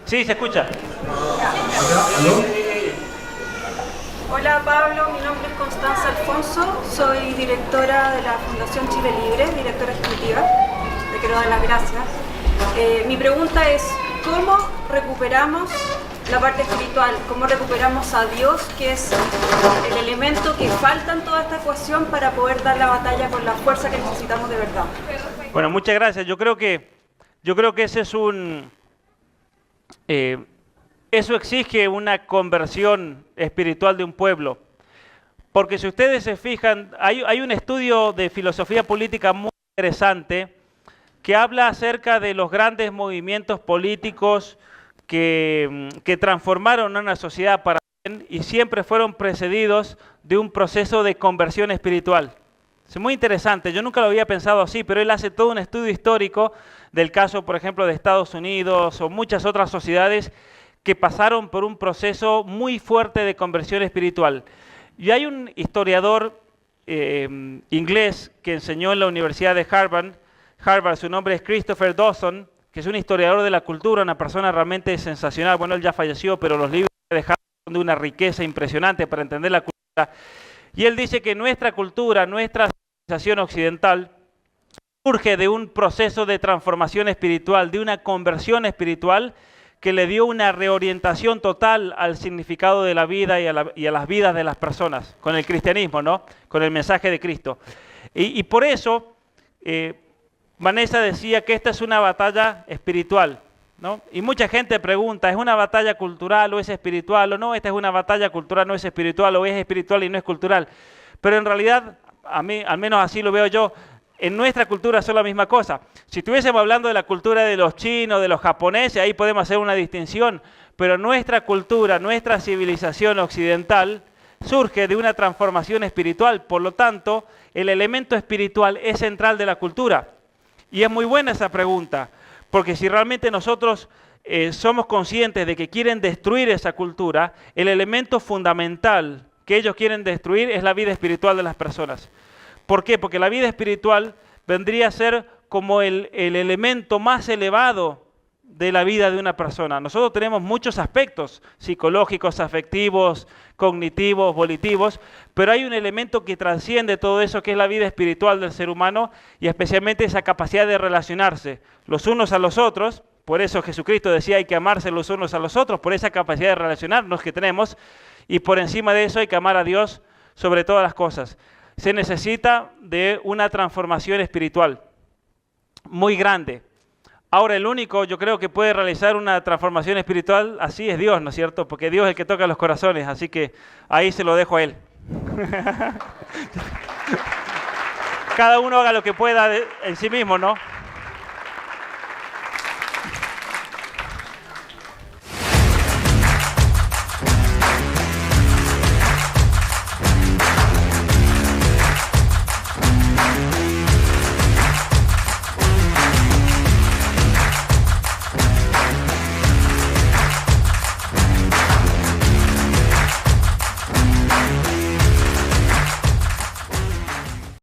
Sí, se escucha. Hola Pablo, mi nombre es Constanza Alfonso, soy directora de la Fundación Chile Libre, directora ejecutiva. Te quiero dar las gracias. Mi pregunta es, ¿cómo recuperamos la parte espiritual? ¿Cómo recuperamos a Dios, que es el elemento que falta en toda esta ecuación para poder dar la batalla con la fuerza que necesitamos de verdad? Bueno, muchas gracias. Yo creo que ese es eso exige una conversión espiritual de un pueblo. Porque si ustedes se fijan, hay un estudio de filosofía política muy interesante que habla acerca de los grandes movimientos políticos que transformaron a una sociedad para bien y siempre fueron precedidos de un proceso de conversión espiritual. Es muy interesante, yo nunca lo había pensado así, pero él hace todo un estudio histórico del caso, por ejemplo, de Estados Unidos o muchas otras sociedades que pasaron por un proceso muy fuerte de conversión espiritual. Y hay un historiador inglés que enseñó en la Universidad de Harvard, su nombre es Christopher Dawson, que es un historiador de la cultura, una persona realmente sensacional. Bueno, él ya falleció, pero los libros que dejaron son de una riqueza impresionante para entender la cultura. Y él dice que nuestra cultura, nuestra civilización occidental, surge de un proceso de transformación espiritual, de una conversión espiritual que le dio una reorientación total al significado de la vida y a las vidas de las personas, con el cristianismo, ¿no? Con el mensaje de Cristo. Y por eso, Vanessa decía que esta es una batalla espiritual, ¿no? Y mucha gente pregunta, ¿es una batalla cultural o es espiritual o no? Esta es una batalla cultural, no es espiritual, o es espiritual y no es cultural. Pero en realidad, a mí, al menos así lo veo yo, en nuestra cultura son la misma cosa. Si estuviésemos hablando de la cultura de los chinos, de los japoneses, ahí podemos hacer una distinción. Pero nuestra cultura, nuestra civilización occidental, surge de una transformación espiritual. Por lo tanto, el elemento espiritual es central de la cultura. Y es muy buena esa pregunta, porque si realmente nosotros somos conscientes de que quieren destruir esa cultura, el elemento fundamental que ellos quieren destruir es la vida espiritual de las personas. ¿Por qué? Porque la vida espiritual vendría a ser como el elemento más elevado de la vida de una persona. Nosotros tenemos muchos aspectos psicológicos, afectivos, cognitivos, volitivos, pero hay un elemento que trasciende todo eso, que es la vida espiritual del ser humano y especialmente esa capacidad de relacionarse los unos a los otros. Por eso Jesucristo decía hay que amarse los unos a los otros, por esa capacidad de relacionarnos que tenemos, y por encima de eso hay que amar a Dios sobre todas las cosas. Se necesita de una transformación espiritual muy grande. Ahora, el único, yo creo, que puede realizar una transformación espiritual así es Dios, ¿no es cierto? Porque Dios es el que toca los corazones, así que ahí se lo dejo a Él. Cada uno haga lo que pueda en sí mismo, ¿no?